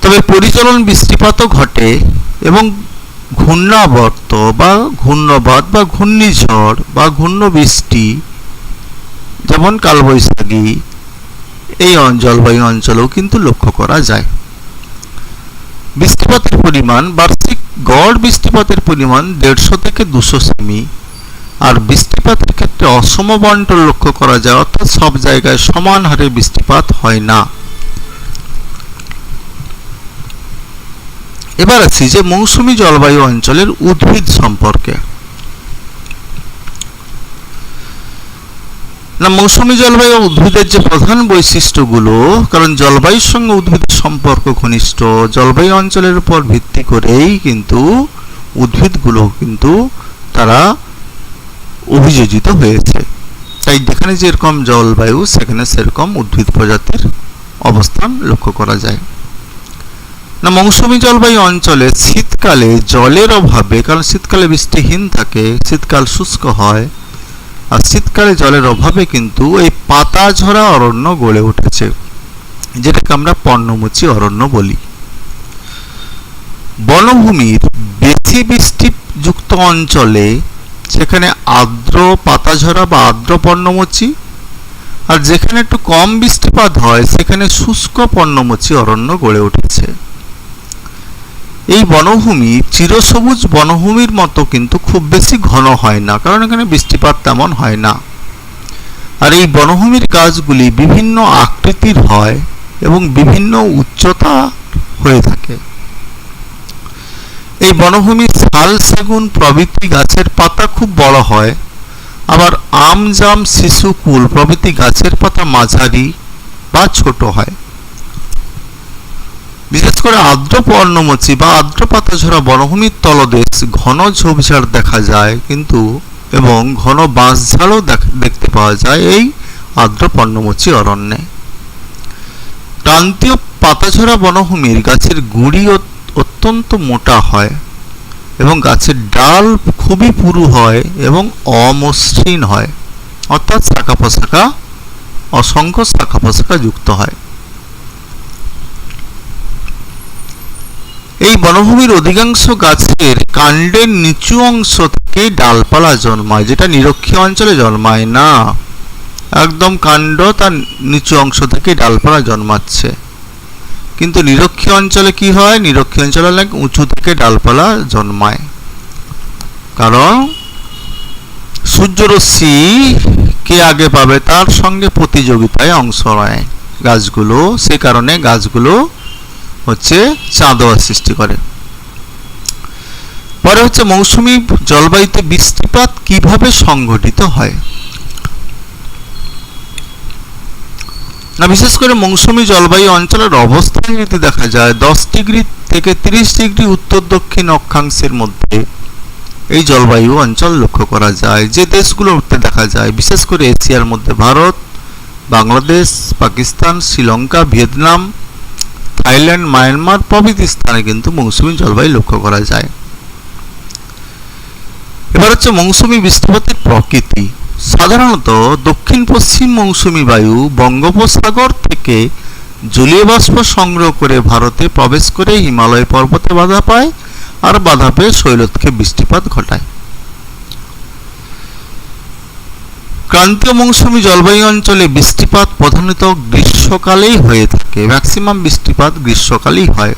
তবে পরিচলন বৃষ্টিপাতও ঘটে, এবং ঘূর্ণাবর্ত বা ঘূর্ণবাত বা ঘূর্ণিঝড় বা ঘূর্ণবৃষ্টি, যেমন কালবৈশাখী, এই জলবায়ু অঞ্চলেও কিন্তু লক্ষ্য করা যায়। বৃষ্টিপাতের পরিমাণ বার্ষিক গড় বৃষ্টিপাতের পরিমাণ 150 থেকে 200 সেমি। আর বৃষ্টিপাতের ক্ষেত্রে অসম বন্টন লক্ষ্য করা যায়, অর্থাৎ সব জায়গায় সমান হারে বৃষ্টিপাত হয় না। এবার আসি যে মৌসুমী জলবায়ু অঞ্চলের উদ্ভিদ সম্পর্কে। না, মৌসুমী জলবায়ু উদ্ভিদের যে প্রধান বৈশিষ্ট্যগুলো, কারণ জলবায়ুর সঙ্গে উদ্ভিদের সম্পর্ক ঘনিষ্ঠ, জলবায়ু অঞ্চলের উপর ভিত্তি করেই কিন্তু উদ্ভিদগুলো কিন্তু তারা অভিযোজিত হয়েছে। তাই যেখানে যেরকম জলবায়ু সেখানে সেরকম উদ্ভিদ প্রজাতির অবস্থান লক্ষ্য করা যায়। না, মৌসুমী জলবায়ু অঞ্চলে শীতকালে জলের অভাবে, কারণ শীতকালে বৃষ্টিহীন থাকে, শীতকাল শুষ্ক হয়, আর শীতকালে জলের অভাবে কিন্তু এই পাতা ঝরা অরণ্য গড়ে উঠেছে, যেটাকে আমরা পর্ণমোচী অরণ্য বলি। বনভূমির বেশি বৃষ্টিযুক্ত অঞ্চলে সেখানে আর্দ্র পাতাঝরা বা আর্দ্র পর্ণমোচী, আর যেখানে একটু কম বৃষ্টিপাত হয় সেখানে শুষ্ক পর্ণমোচী অরণ্য গড়ে উঠেছে। এই বনভূমি চিরসবুজ বনভূমির মতো কিন্তু খুব বেশি ঘন হয় না, কারণ এখানে বৃষ্টিপাত তেমন হয় না। আর এই বনভূমির গাছগুলি বিভিন্ন আকৃতির হয় এবং বিভিন্ন উচ্চতা হয়ে থাকে। এই বনভূমি শাল, সেগুন প্রভৃতি গাছের পাতা খুব বড় হয়, আবার আম, জাম, শিশু, কুল প্রভৃতি গাছের পাতা মাঝারি বা ছোট হয়। বিশেষ করে আর্দ্র পর্ণমোচী বা আর্দ্র পাতাঝরা বনভূমির তলদেশ ঘন ঝোপঝাড় দেখা যায় কিন্তু, এবং ঘন বাঁশঝাড়ও দেখতে পাওয়া যায় এই আর্দ্র পর্ণমোচী অরণ্যে। ক্রান্তীয় পাতাঝরা বনভূমির গাছের গুঁড়ি অত্যন্ত মোটা হয় এবং গাছের ডাল খুবই পুরু হয় এবং অমসৃণ হয়, অর্থাৎ শাখা প্রশাখা, অসংখ্য শাখা প্রশাখা যুক্ত হয়। এই বনভূমির অধিকাংশ গাছের কাণ্ডের নিচু অংশ থেকে ডালপালা জন্মায়, যেটা নিরক্ষীয় অঞ্চলে জন্মায় না। একদম কাণ্ড তার নিচু অংশ থেকে ডালপালা জন্মাচ্ছে, কিন্তু নিরক্ষীয় অঞ্চলে কি হয়? নিরক্ষীয় অঞ্চলে অনেক উঁচু থেকে ডালপালা জন্মায়, কারণ সূর্যরশ্মি কে আগে পাবে তার সঙ্গে প্রতিযোগিতায় অংশ নেয় গাছগুলো। সে কারণে গাছগুলো হচ্ছে চাঁদোয়া সৃষ্টি করে। পরে হচ্ছে মৌসুমী জলবায়ুতে বৃষ্টিপাত কিভাবে সংঘটিত হয়। না, বিশেষ করে মৌসুমী জলবায়ু অঞ্চলের অবস্থান যদি দেখা যায় 10 ডিগ্রি থেকে 30 ডিগ্রি উত্তর দক্ষিণ অক্ষাংশের মধ্যে এই জলবায়ু অঞ্চল লক্ষ্য করা যায়। যে দেশগুলোতে দেখা যায়, বিশেষ করে এশিয়ার মধ্যে Bharat, Bangladesh, Pakistan, Sri Lanka, Vietnam, Thailand, Myanmar প্রভৃতি স্থানে কিন্তু মৌসুমী জলবায়ু লক্ষ্য করা যায়। এবার হচ্ছে মৌসুমী বৃষ্টিপাতের প্রকৃতি। সাধারণত দক্ষিণ পশ্চিম মৌসুমী বায়ু বঙ্গোপসাগর থেকে জলীয় বাষ্প সংগ্রহ করে ভারতে প্রবেশ করে হিমালয় পর্বতে বাধা পায়, আর বাধা পেয়ে শৈলক্ষে বৃষ্টিপাত ঘটায়। ক্রান্তীয় মৌসুমী জলবায়ু অঞ্চলে বৃষ্টিপাত প্রধানত গ্রীষ্মকালেই হয়ে থাকে, ম্যাক্সিমাম বৃষ্টিপাত গ্রীষ্মকালেই হয়।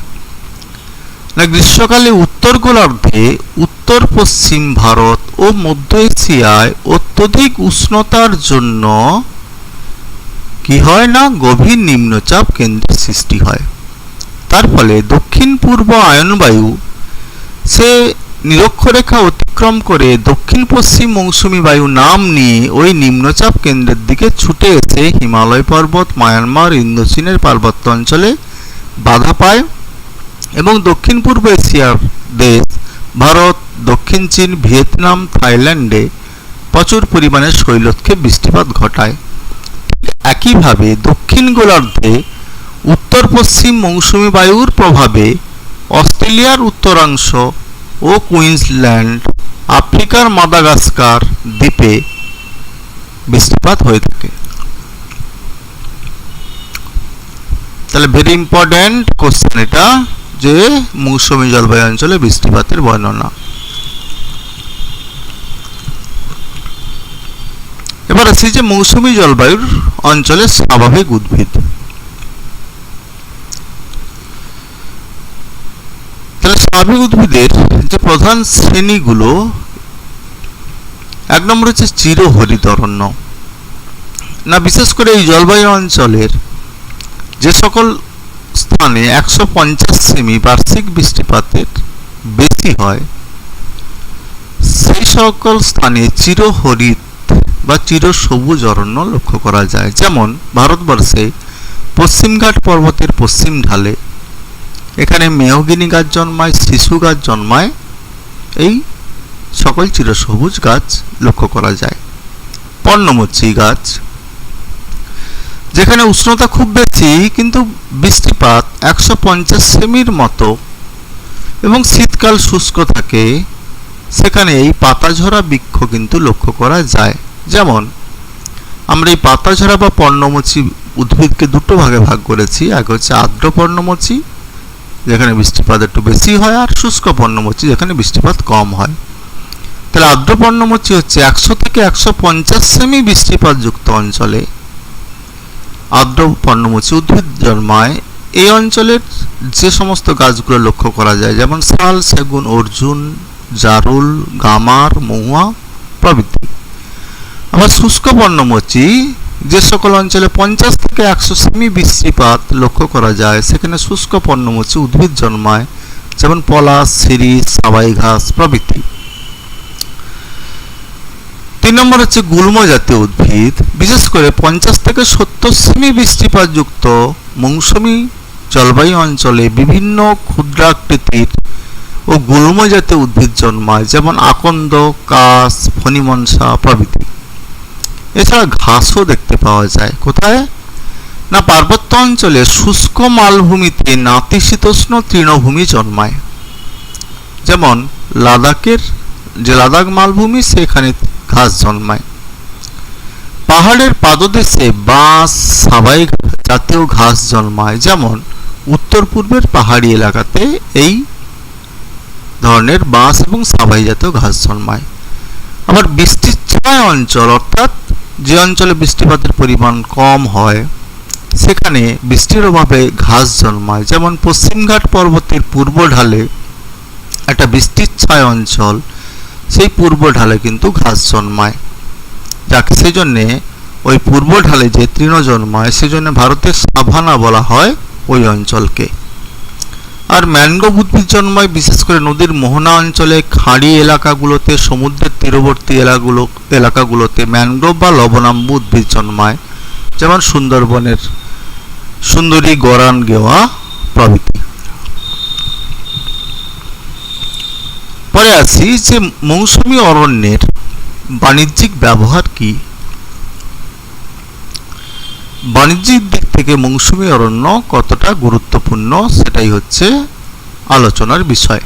না, গ্রীষ্মকালে উত্তর গোলার্ধে, উত্তর পশ্চিম ভারত ও মধ্য এশিয়ায় অত্যধিক উষ্ণতার জন্য কি হয় না, গভীর নিম্নচাপ কেন্দ্রের সৃষ্টি হয়। তার ফলে দক্ষিণ পূর্ব আয়নবায়ু সে নিরক্ষরেখা অতিক্রম করে দক্ষিণ পশ্চিম মৌসুমী বায়ু নাম নিয়ে ওই নিম্নচাপ কেন্দ্রের দিকে ছুটে এসে হিমালয় পর্বত, মায়ানমার, ইন্দোচীনের পার্বত্য অঞ্চলে বাধা পায় এবং দক্ষিণ পূর্ব এশিয়ার দেশ ভারত, দক্ষিণ চীন, ভিয়েতনাম, থাইল্যান্ডে প্রচুর পরিমাণে শৈলক্ষে বৃষ্টিপাত ঘটায়। একইভাবে দক্ষিণ গোলার্ধে উত্তর পশ্চিম মৌসুমী বায়ুর প্রভাবে অস্ট্রেলিয়ার উত্তরাংশ ও কুইন্সল্যান্ড, আফ্রিকার মাদাগাস্কার দ্বীপে বৃষ্টিপাত হয়ে থাকে। তাহলে ভেরি ইম্পর্টেন্ট কোশ্চেন এটা, যে মৌসুমী জলবায়ু অঞ্চলে বৃষ্টিপাতের বর্ণনা। এবার আসি যে মৌসুমী জলবায়ুর অঞ্চলের স্বাভাবিক উদ্ভিদ। তাহলে প্লাবিক উদ্ভিদের যে প্রধান শ্রেণীগুলো, 1 নম্বর হচ্ছে চিরহরিত অরণ্য। না, বিশেষ করে এই জলবায়ু অঞ্চলের যে সকল স্থানে 150 সেমি বার্ষিক বৃষ্টিপাতের বেশি হয়, সেই সকল স্থানে চিরহরিত বা চিরসবুজ অরণ্য লক্ষ্য করা যায়। যেমন ভারতবর্ষে পশ্চিমঘাট পর্বতের পশ্চিম ঢালে, এখানে মেহগিনি গাছ জন্মায়, শিশু গাছ জন্মায়, এই সকল চিরসবুজ গাছ লক্ষ্য করা যায়। পর্ণমোচী গাছ, যেখানে উষ্ণতা খুব বেশি কিন্তু বৃষ্টিপাত 150 সেমির মতো এবং শীতকাল শুষ্ক থাকে, সেখানে এই পাতাঝরা বৃক্ষ কিন্তু লক্ষ্য করা যায়। যেমন আমরা এই পাতাঝরা বা পর্ণমোচী উদ্ভিদকে দুটো ভাগে ভাগ করেছি। এক হচ্ছে আর্দ্র পর্ণমোচী, যেখানে বৃষ্টিপাত একটু বেশি হয়, আর শুষ্ক পর্ণমোচী, যেখানে বৃষ্টিপাত কম হয়। তাহলে আর্দ্র পর্ণমোচী হচ্ছে 100 থেকে 150 সেমি বৃষ্টিপাত যুক্ত অঞ্চলে আর্দ্র পর্ণমোচী উদ্ভিদ জন্মায়। এই অঞ্চলের যে সমস্ত গাছগুলো লক্ষ্য করা যায়, যেমন শাল, সেগুন, অর্জুন, জারুল, গামার, মহুয়া প্রভৃতি। আবার শুষ্ক পর্ণমোচী যে সকল অঞ্চলে 50 থেকে 100 সেমি বৃষ্টিপাত লক্ষ্য করা যায়, সেখানে শুষ্ক পর্ণমোচী উদ্ভিদ জন্মায়, যেমন পলাশ, শিরীষ, সাবাই ঘাস প্রভৃতি। 3 নম্বর হচ্ছে গুল্ম জাতীয় উদ্ভিদ। বিশেষ করে 50 থেকে 70 সেমি বৃষ্টিপাত যুক্ত মৌসুমী জলবায়ু অঞ্চলে বিভিন্ন ক্ষুদ্রাকৃতির ও গুল্ম জাতীয় উদ্ভিদ জন্মায়, যেমন আকন্দ, কাশ, ফণিমনসা প্রভৃতি। এছাড়া ঘাসও দেখতে পাওয়া যায়। কোথায়? না, পার্বত্য অঞ্চলে শুষ্ক মালভূমিতে নাতিশীতোষ্ণ তৃণভূমি জন্মায়। যেমন লাদাখের যে লাদাখ মালভূমি, সেখানে ঘাস জন্মায়। পাহাড়ের পাদদেশে বাঁশ, সাবাই জাতীয় ঘাস জন্মায়। যেমন উত্তর পূর্বের পাহাড়ি এলাকাতে এই ধরনের বাঁশ এবং সাবাই জাতীয় ঘাস জন্মায়। আবার বৃষ্টির ছায়া অঞ্চল, অর্থাৎ যে অঞ্চলে বৃষ্টিপাতের পরিমাণ কম হয়, সেখানে বৃষ্টির অভাবে ঘাস জন্মায়। যেমন পশ্চিমঘাট পর্বতের পূর্ব ঢালে একটা বৃষ্টির ছায়া অঞ্চল, সেই পূর্ব ঢালে কিন্তু ঘাস জন্মায়। যাকে সেই জন্যে ওই পূর্ব ঢালে যে তৃণ জন্মায়, সেজন্য ভারতের সাভানা বলা হয় ওই অঞ্চলকে। আর ম্যানগ্রোভ উদ্ভিদ জন্মায় বিশেষ করে নদীর মোহনা অঞ্চলে, খাঁড়ি এলাকাগুলোতে, সমুদ্রের তীরবর্তী এলাকাগুলোতে ম্যানগ্রোভ বা লবণাম্বু উদ্ভিদ জন্মায়, যেমন সুন্দরবনের সুন্দরী, গরান, গেওয়া প্রভৃতি। পরে আসি যে মৌসুমী অরণ্যের বাণিজ্যিক ব্যবহার কি। বাণিজ্যিক দিক থেকে মৌসুমী অরণ্য কতটা গুরুত্বপূর্ণ, সেটাই হচ্ছে আলোচনার বিষয়।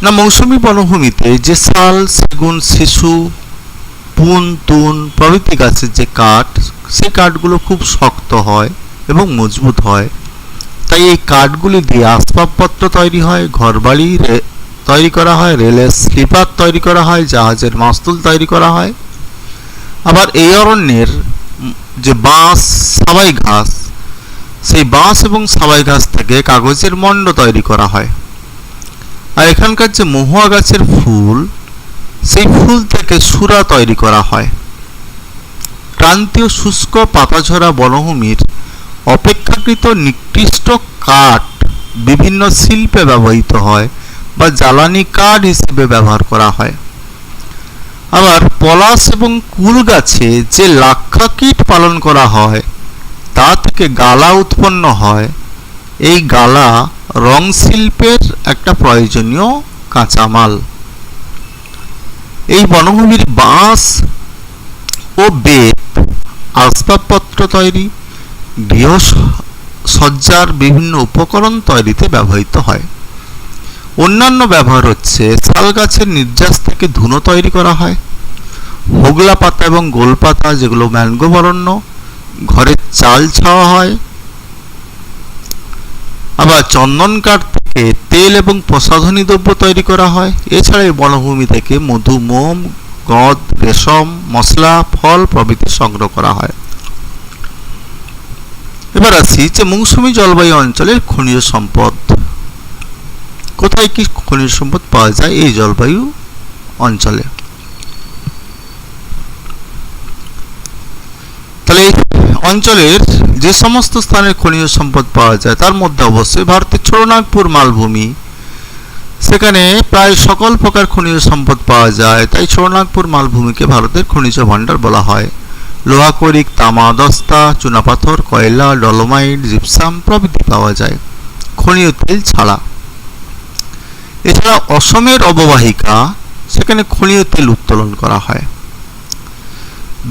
না, মৌসুমী বনভূমিতে যে শাল, সেগুন, শিশু, পুন, তুন প্রভৃতি গাছের যে কাঠ, সেই কাঠগুলো খুব শক্ত হয় এবং মজবুত হয়। তাই এই কাঠগুলি দিয়ে আসবাবপত্র তৈরি হয়, ঘরবাড়ি তৈরি করা হয়, রেলের স্লিপার তৈরি করা হয়, জাহাজের মাস্তুল তৈরি করা হয়। আবার এই অরণ্যের যে বাঁশ, সাবাই ঘাস, সেই বাঁশ এবং সাবাই ঘাস থেকে কাগজের মণ্ড তৈরি করা হয়। আর এখানকার যে মহুয়া গাছের ফুল, সেই ফুল থেকে সুরা তৈরি করা হয়। ক্রান্তীয় শুষ্ক পাতাঝরা বনভূমির অপেক্ষাকৃত নিকৃষ্ট কাঠ বিভিন্ন শিল্পে ব্যবহৃত হয় বা জ্বালানি কাঠ হিসেবে ব্যবহার করা হয়। আবার পলাশ এবং কুল গাছে যে লাক্ষা কীট পালন করা হয়, তা থেকে গালা উৎপন্ন হয়। এই গালা রং শিল্পের একটা প্রয়োজনীয় কাঁচামাল। এই বনভূমির বাঁশ ও বেত আসবাবপত্র তৈরি, গৃহসজ্জার বিভিন্ন উপকরণ তৈরিতে ব্যবহৃত হয়। অন্যান্য ব্যবহার হচ্ছে শাল গাছের নির্যাস থেকে ধুনো তৈরি করা হয়, হোগলা পাতা এবং গোল পাতা, যেগুলো ম্যানগ্রোভ অরণ্য, ঘরের চাল ছাওয়া হয়। আবার চন্দন কাঠ থেকে তেল এবং প্রসাধনী দ্রব্য তৈরি করা হয়। এছাড়া এই বনভূমি থেকে মধু, মোম, গদ, রেশম, মশলা, ফল প্রভৃতি সংগ্রহ করা হয়। এবার আসি যে মৌসুমী জলবায়ু অঞ্চলের খনিজ সম্পদ। কোথায় কি খনিজ সম্পদ পাওয়া যায় এই জলবায়ু অঞ্চলে? তাহলে এই অঞ্চলের যে সমস্ত স্থানে খনিজ সম্পদ পাওয়া যায় তার মধ্যে অবশ্যই ভারতের ছোটনাগপুর মালভূমি, সেখানে প্রায় সকল প্রকার খনিজ সম্পদ পাওয়া যায়, তাই ছোটনাগপুর মালভূমিকে ভারতের খনিজ ভাণ্ডার বলা হয়। লোহা, করিক, তামা, দস্তা, চুনাপাথর, কয়লা, ডলোমাইট, জিপসাম প্রভৃতি পাওয়া যায় খনিজ তেল ছাড়া। এছাড়া অসমের অববাহিকা, সেখানে খনিজ তেল উত্তোলন করা হয়।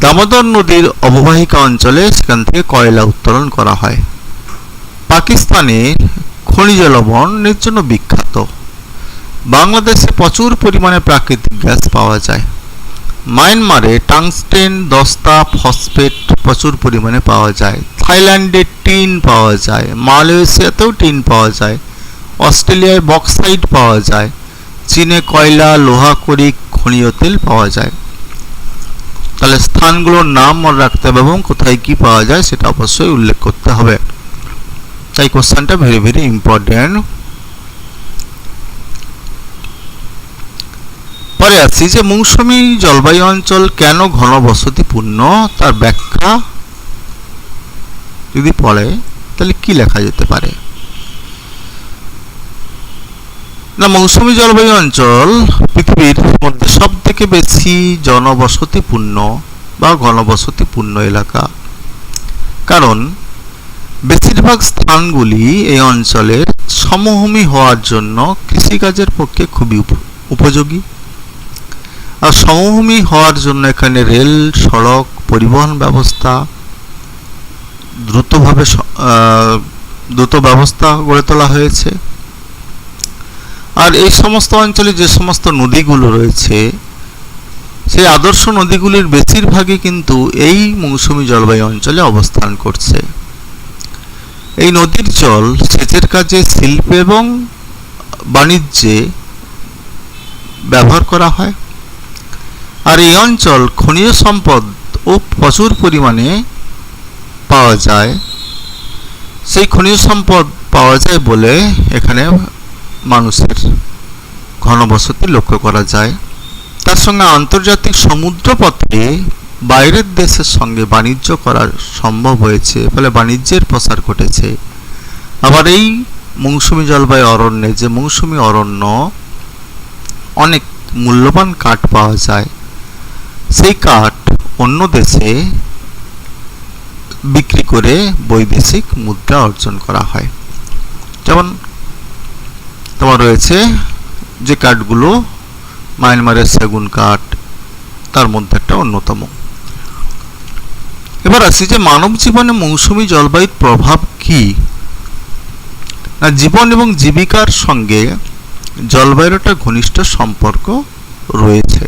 দামোদর নদীর অববাহিকা অঞ্চলে সেখান থেকে কয়লা উত্তোলন করা হয়। পাকিস্তানে খনিজ লবণের জন্য বিখ্যাত। বাংলাদেশে প্রচুর পরিমাণে প্রাকৃতিক গ্যাস পাওয়া যায়। মায়ানমারে টাংস্টেন, দস্তা, ফসফেট প্রচুর পরিমাণে পাওয়া যায়। থাইল্যান্ডে টিন পাওয়া যায়। মালয়েশিয়াতেও টিন পাওয়া যায়। অস্ট্রেলিয়ায় বক্সাইট পাওয়া যায়। চীনে কয়লা, লোহা, করিক, খনিজ তেল পাওয়া যায়। তাহলে স্থানগুলোর নাম মনে রাখতে হবে এবং কোথায় কি পাওয়া যায় সেটা অবশ্যই উল্লেখ করতে হবে। তাই কোশ্চেনটা ভেরি ভেরি ইম্পর্টেন্ট। পরে আসছি যে মৌসুমী জলবায়ু অঞ্চল কেন ঘনবসতিপূর্ণ, তার ব্যাখ্যা যদি পড়ে তাহলে কি লেখা যেতে পারে? না, মৌসুমী জলবায়ু অঞ্চল পৃথিবীর মধ্যে সব থেকে বেশি জনবসতিপূর্ণ বা ঘনবসতিপূর্ণ এলাকা, কারণ বেশিরভাগ স্থানগুলি এই অঞ্চলের সমভূমি হওয়ার জন্য কৃষিকাজের পক্ষে খুবই উপযোগী। আর সমভূমি হওয়ার জন্য এখানে রেল, সড়ক, পরিবহন ব্যবস্থা দ্রুত ব্যবস্থা গড়ে তোলা হয়েছে। আর এই সমস্ত অঞ্চলে যে সমস্ত নদীগুলো রয়েছে সেই আদর্শ নদীগুলির বেশিরভাগই কিন্তু এই মৌসুমী জলবায়ু অঞ্চলে অবস্থান করছে। এই নদীর জল সেচের কাজে, শিল্পে এবং বাণিজ্যে ব্যবহার করা হয়। আর এই অঞ্চল খনিজ সম্পদ ও প্রচুর পরিমাণে পাওয়া যায়। সেই খনিজ সম্পদ পাওয়া যায় বলে এখানে মানুষের ঘনবসতি লক্ষ্য করা যায়। তার সঙ্গে আন্তর্জাতিক সমুদ্রপথে বাইরের দেশের সঙ্গে বাণিজ্য করা সম্ভব হয়েছে, ফলে বাণিজ্যের প্রসার ঘটেছে। আবার এই মৌসুমী জলবায়ু অরণ্যে, যে মৌসুমী অরণ্য, অনেক মূল্যবান কাঠ পাওয়া যায়। সেই কাঠ অন্য দেশে বিক্রি করে বৈদেশিক মুদ্রা অর্জন করা হয়। যেমন তোমার রয়েছে যে কাঠগুলো, মায়ানমারের সেগুন কাঠ তার মধ্যে একটা অন্যতম। এবার আসি যে মানব জীবনে মৌসুমী জলবায়ুর প্রভাব কি। না, জীবন এবং জীবিকার সঙ্গে জলবায়ুর একটা ঘনিষ্ঠ সম্পর্ক রয়েছে।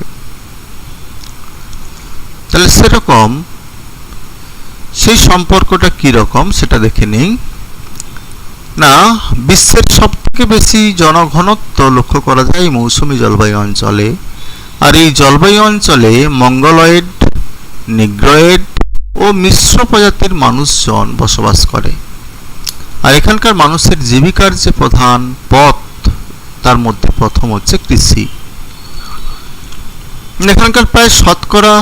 তাহলে সেরকম সেই সম্পর্কটা কি রকম সেটা দেখে নেই। না, বিশ্বের সবথেকে বেশি জনঘনত্ব লক্ষ্য করা যায় এই মৌসুমী জলবায়ু অঞ্চলে। আর এই জলবায়ু অঞ্চলে মঙ্গলয়েড, নিগ্রয়েড ও মিশ্র প্রজাতির মানুষজন বসবাস করে। আর এখানকার মানুষের জীবিকার যে প্রধান পথ তার মধ্যে প্রথম হচ্ছে কৃষি। এখানকার প্রায় শতকরা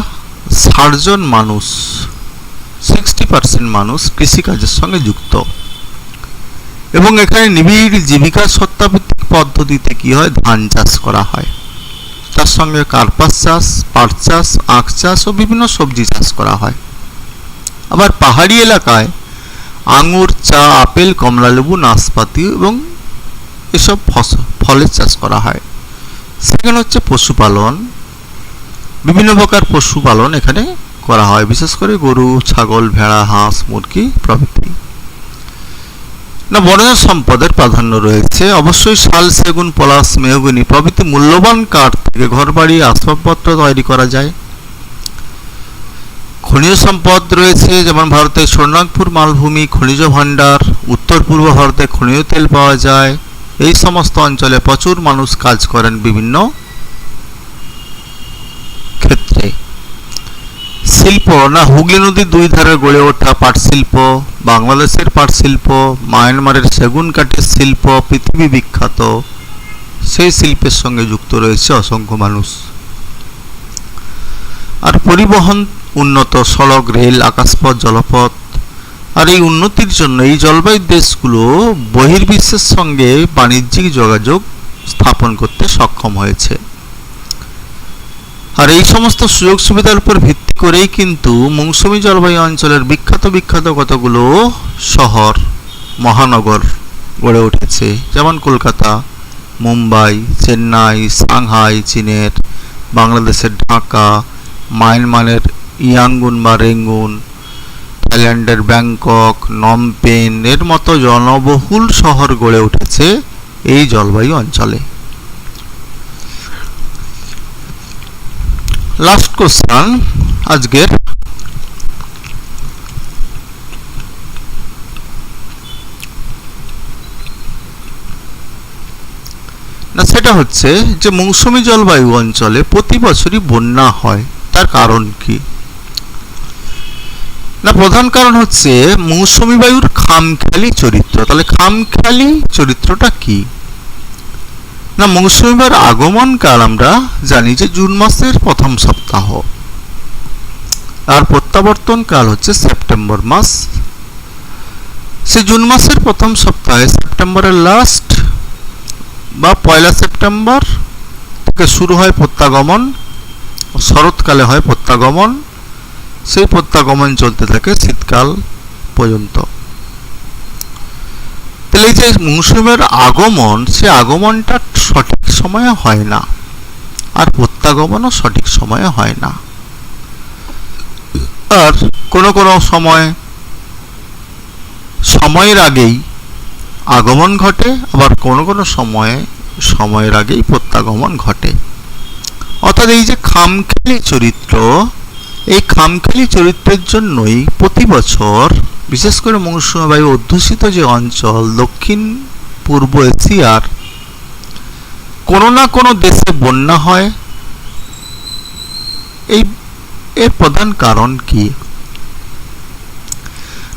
60 মানুষ, 60% মানুষ কৃষিকাজের সঙ্গে যুক্ত। এবং এখানে নিবিড় জীবিকা সত্তাভিত্তিক পদ্ধতিতে কি হয়, ধান চাষ করা হয়। তার সঙ্গে কার্পাস চাষ, পাট চাষ, আখ চাষ ও বিভিন্ন সবজি চাষ করা হয়। আবার পাহাড়ি এলাকায় আঙুর, চা, আপেল, কমলালেবু, নাশপাতি এবং এসব ফলের চাষ করা হয়। সেখানে হচ্ছে পশুপালন, বিভিন্ন প্রকার পশুপালন এখানে করা হয়, বিশেষ করে গরু, ছাগল, ভেড়া, হাঁস, মুরগি প্রভৃতি। না, বনজ সম্পদের প্রাধান্য রয়েছে। অবশ্যই শাল, সেগুন, পলাশ, মেহগনি প্রভৃতি মূল্যবান কাঠ থেকে ঘরবাড়ি, আসবাবপত্র তৈরি করা যায়। খনিজ সম্পদ রয়েছে, যেমন ভারতের ছোটনাগপুর মালভূমি খনিজ ভাণ্ডার, উত্তর পূর্ব ভারতে খনিজ তেল পাওয়া যায়। এই সমস্ত অঞ্চলে প্রচুর মানুষ কাজ করেন বিভিন্ন ক্ষেত্রে। শিল্প, না, হুগলি নদীর দুই ধারে গড়ে ওঠা পাট শিল্প, বাংলাদেশের পাট শিল্প, মায়ানমারের সেগুন কাঠের শিল্প পৃথিবী বিখ্যাত। সেই শিল্পের সঙ্গে যুক্ত রয়েছে অসংখ্য মানুষ। আর পরিবহন উন্নত, সড়ক, রেল, আকাশপথ, জলপথ। আর এই উন্নতির জন্য এই জলবায়ু দেশগুলো বহির্বিশ্বের সঙ্গে বাণিজ্যিক যোগাযোগ স্থাপন করতে সক্ষম হয়েছে। আর এই সমস্ত সুযোগ সুবিধার উপর ভিত্তি করেই কিন্তু মৌসুমী জলবায়ু অঞ্চলের বিখ্যাত কতগুলো শহর, মহানগর গড়ে উঠেছে, যেমন কলকাতা, মুম্বাই, চেন্নাই, সাংহাই চীনের, বাংলাদেশের ঢাকা, মায়ানমারের ইয়াঙ্গুন বা রেঙ্গুন, থাইল্যান্ডের ব্যাংকক, নমপেন এর মতো জনবহুল শহর গড়ে উঠেছে এই জলবায়ু অঞ্চলে। লাস্ট কোশ্চেন আজকের, না সেটা হচ্ছে যে মৌসুমী জলবায়ু অঞ্চলে প্রতি বছরই বন্যা হয়, তার কারণ কি? না প্রধান কারণ হচ্ছে মৌসুমী বায়ুর খামখেয়ালি চরিত্র। তাহলে খামখেয়ালি চরিত্রটা কি? না মৌসুমী বায়ুর আগমন কাল আমরা জানি যে জুন মাসের প্রথম সপ্তাহ, আর প্রত্যাবর্তন কাল হচ্ছে সেপ্টেম্বর মাস। সে জুন মাসের প্রথম সপ্তাহে সেপ্টেম্বরের লাস্ট বা 1 সেপ্টেম্বর থেকে শুরু হয় প্রত্যাগমন, শরৎকালে হয় প্রত্যাগমন, সেই প্রত্যাগমন চলতে থাকে শীতকাল পর্যন্ত। তাহলে এই যে মৌসুমের আগমন, সে আগমনটা সঠিক সময়ে হয় না, আর প্রত্যাগমনও সঠিক সময়ে হয় না। আর কোনো কোনো সময় সময়ের আগেই আগমন ঘটে, আবার কোনো কোনো সময়ে সময়ের আগেই প্রত্যাগমন ঘটে। অর্থাৎ এই যে খামখেয়ালি চরিত্র, এই খামখেয়ালি চরিত্রের জন্যই প্রতি বছর বিশেষ করে মৌসুমী বায়ু অধ্যুষিত যে অঞ্চল দক্ষিণ পূর্ব এশিয়ার কোনো না কোনো দেশে বন্যা হয়। এর প্রধান কারণ কি?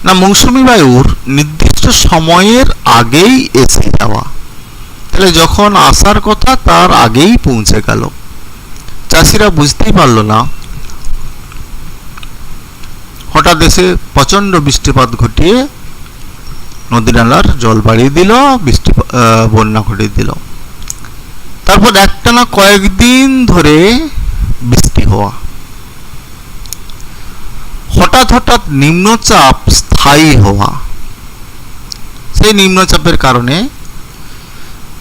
না মৌসুমী বায়ুর নির্দিষ্ট সময়ের আগেই এসে যাওয়া। তাহলে যখন আসার কথা তার আগেই পৌঁছে গেল, চাষিরা বুঝতেই পারল না, হঠাৎ এসে প্রচণ্ড বৃষ্টিপাত ঘটিয়ে নদী নালার জল বাড়িয়ে দিল, বন্যা ঘটিয়ে দিল। তারপর একটানা কয়েকদিন ধরে বৃষ্টি হওয়া, হঠাৎ হঠাৎ নিম্নচাপ স্থায়ী হওয়া, সেই নিম্নচাপের কারণে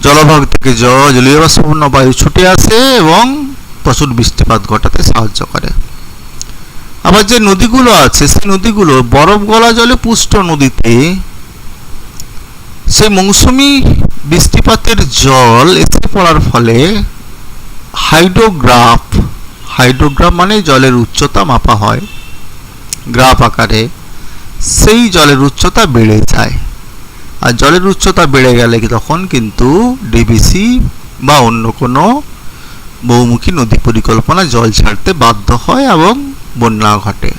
জলভাগ থেকে জলীয় বাষ্পপূর্ণ বায়ু ছুটে আসে এবং প্রচুর বৃষ্টিপাত ঘটাতে সাহায্য করে। আবার যে নদীগুলো আছে সেই নদীগুলো বরফ গলা জলে পুষ্ট নদীতে সেই মৌসুমী বৃষ্টিপাতের জল এসে পড়ার ফলে হাইড্রোগ্রাফ মানে জলের উচ্চতা মাপা হয় গ্রাফ আকারে, সেই জলের উচ্চতা বেড়ে যায়। আর জলের উচ্চতা বেড়ে গেলে তখন কিন্তু ডিবিসি বা অন্য কোনো বহুমুখী নদী পরিকল্পনা জল ছাড়তে বাধ্য হয় এবং বন্যা ঘটে।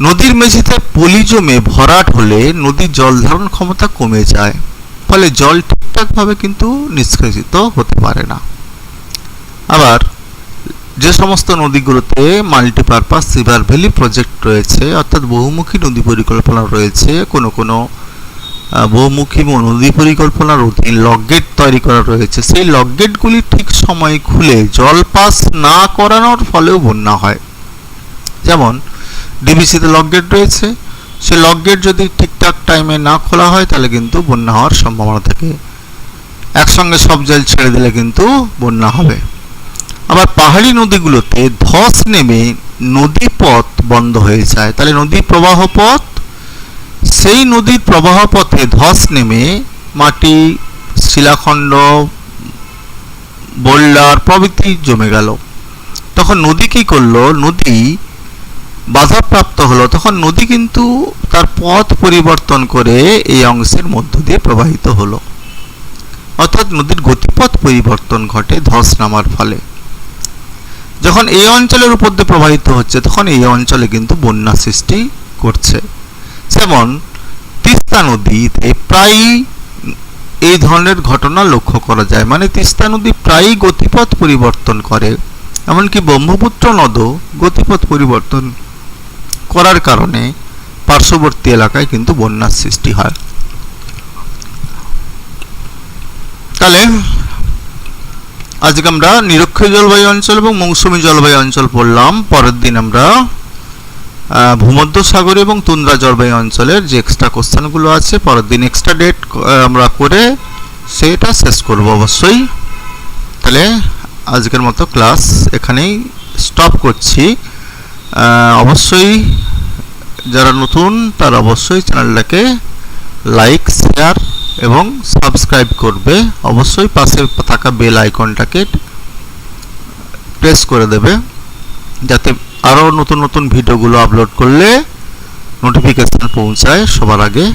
নদীর মেঝেতে পলি জমে ভরাট হলে নদীর জল ধারণ ক্ষমতা কমে যায়, ফলে জল ঠিকঠাকভাবে কিন্তু নিষ্কাশিত হতে পারে না। আবার যে সমস্ত নদীগুলোতে মাল্টিপারপাস রিভার ভ্যালি প্রজেক্ট রয়েছে, অর্থাৎ বহুমুখী নদী পরিকল্পনা রয়েছে, কোনো কোনো বহুমুখী নদী পরিকল্পনার অধীন লকগেট তৈরি করা রয়েছে, সেই লকগেটগুলি ঠিক সময়ে খুলে জল পাস না করানোর ফলেও বন্যা হয়। যেমন ডিবিসিতে লকগেট রয়েছে, সেই লকগেট যদি ঠিকঠাক টাইমে না খোলা হয় তাহলে কিন্তু বন্যা হওয়ার সম্ভাবনা থাকে। একসঙ্গে সব জল ছেড়ে দিলে কিন্তু বন্যা হবে। আবার পাহাড়ি নদীগুলোতে ধস নেমে নদীপথ বন্ধ হয়ে যায়, তাহলে নদীর প্রবাহ পথ, সেই নদীর প্রবাহ পথে ধস নেমে মাটি, শিলাখণ্ড, বোল্ডার প্রভৃতি জমে গেল। তখন নদী কি করলো? নদী বাধাপ্রাপ্ত হলো। তখন নদী কিন্তু তার পথ পরিবর্তন করে এই অংশের মধ্য দিয়ে প্রবাহিত হলো, অর্থাৎ নদীর গতিপথ পরিবর্তন ঘটে ধস নামার ফলে। যখন এই অঞ্চলের উপর দিয়ে প্রবাহিত হচ্ছে তখন এই অঞ্চলে কিন্তু বন্যা সৃষ্টি করছে। যেমন তিস্তা নদীতে প্রায় এই ধরনের ঘটনা লক্ষ্য করা যায়। মানে তিস্তা নদী প্রায়ই গতিপথ পরিবর্তন করে, এমনকি ব্রহ্মপুত্র নদও গতিপথ পরিবর্তন করার কারণে পার্শ্ববর্তী এলাকায় কিন্তু বন্যার সৃষ্টি হয়। তাহলে আজকে আমরা নিরক্ষীয় জলবায়ু অঞ্চল এবং মৌসুমী জলবায়ু অঞ্চল পড়লাম। পরের দিন আমরা ভূমধ্যসাগর এবং তুন্দ্রা জলবায়ু অঞ্চলের যে এক্সট্রা কোশ্চেনগুলো আছে পরের দিন এক্সট্রা ডেট আমরা করে সেটা শেষ করব অবশ্যই। তাহলে আজকের মতো ক্লাস এখানেই স্টপ করছি। অবশ্যই যারা নতুন তারা অবশ্যই চ্যানেলটাকে লাইক, শেয়ার এবং সাবস্ক্রাইব করবে। অবশ্যই পাশে থাকা বেল আইকনটাকে প্রেস করে দেবে, যাতে আরও নতুন নতুন ভিডিওগুলো আপলোড করলে নোটিফিকেশান পৌঁছায় সবার আগে।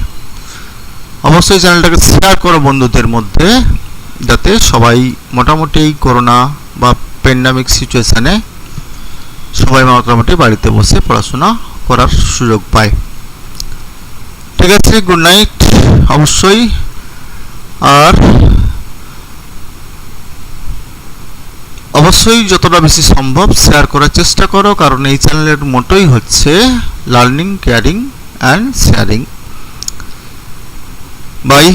অবশ্যই চ্যানেলটাকে শেয়ার করো বন্ধুদের মধ্যে, যাতে সবাই মোটামুটি এই করোনা বা প্যান্ডামিক সিচুয়েশানে সবাই মোটামুটি বাড়িতে বসে পড়াশোনা করার সুযোগ পায়। ঠিক আছে, গুড নাইট। অবশ্যই আর অবশ্যই যতটা বেশি সম্ভব শেয়ার করার চেষ্টা করো, কারণ এই চ্যানেলের মোটোই হচ্ছে learning, caring and sharing. By.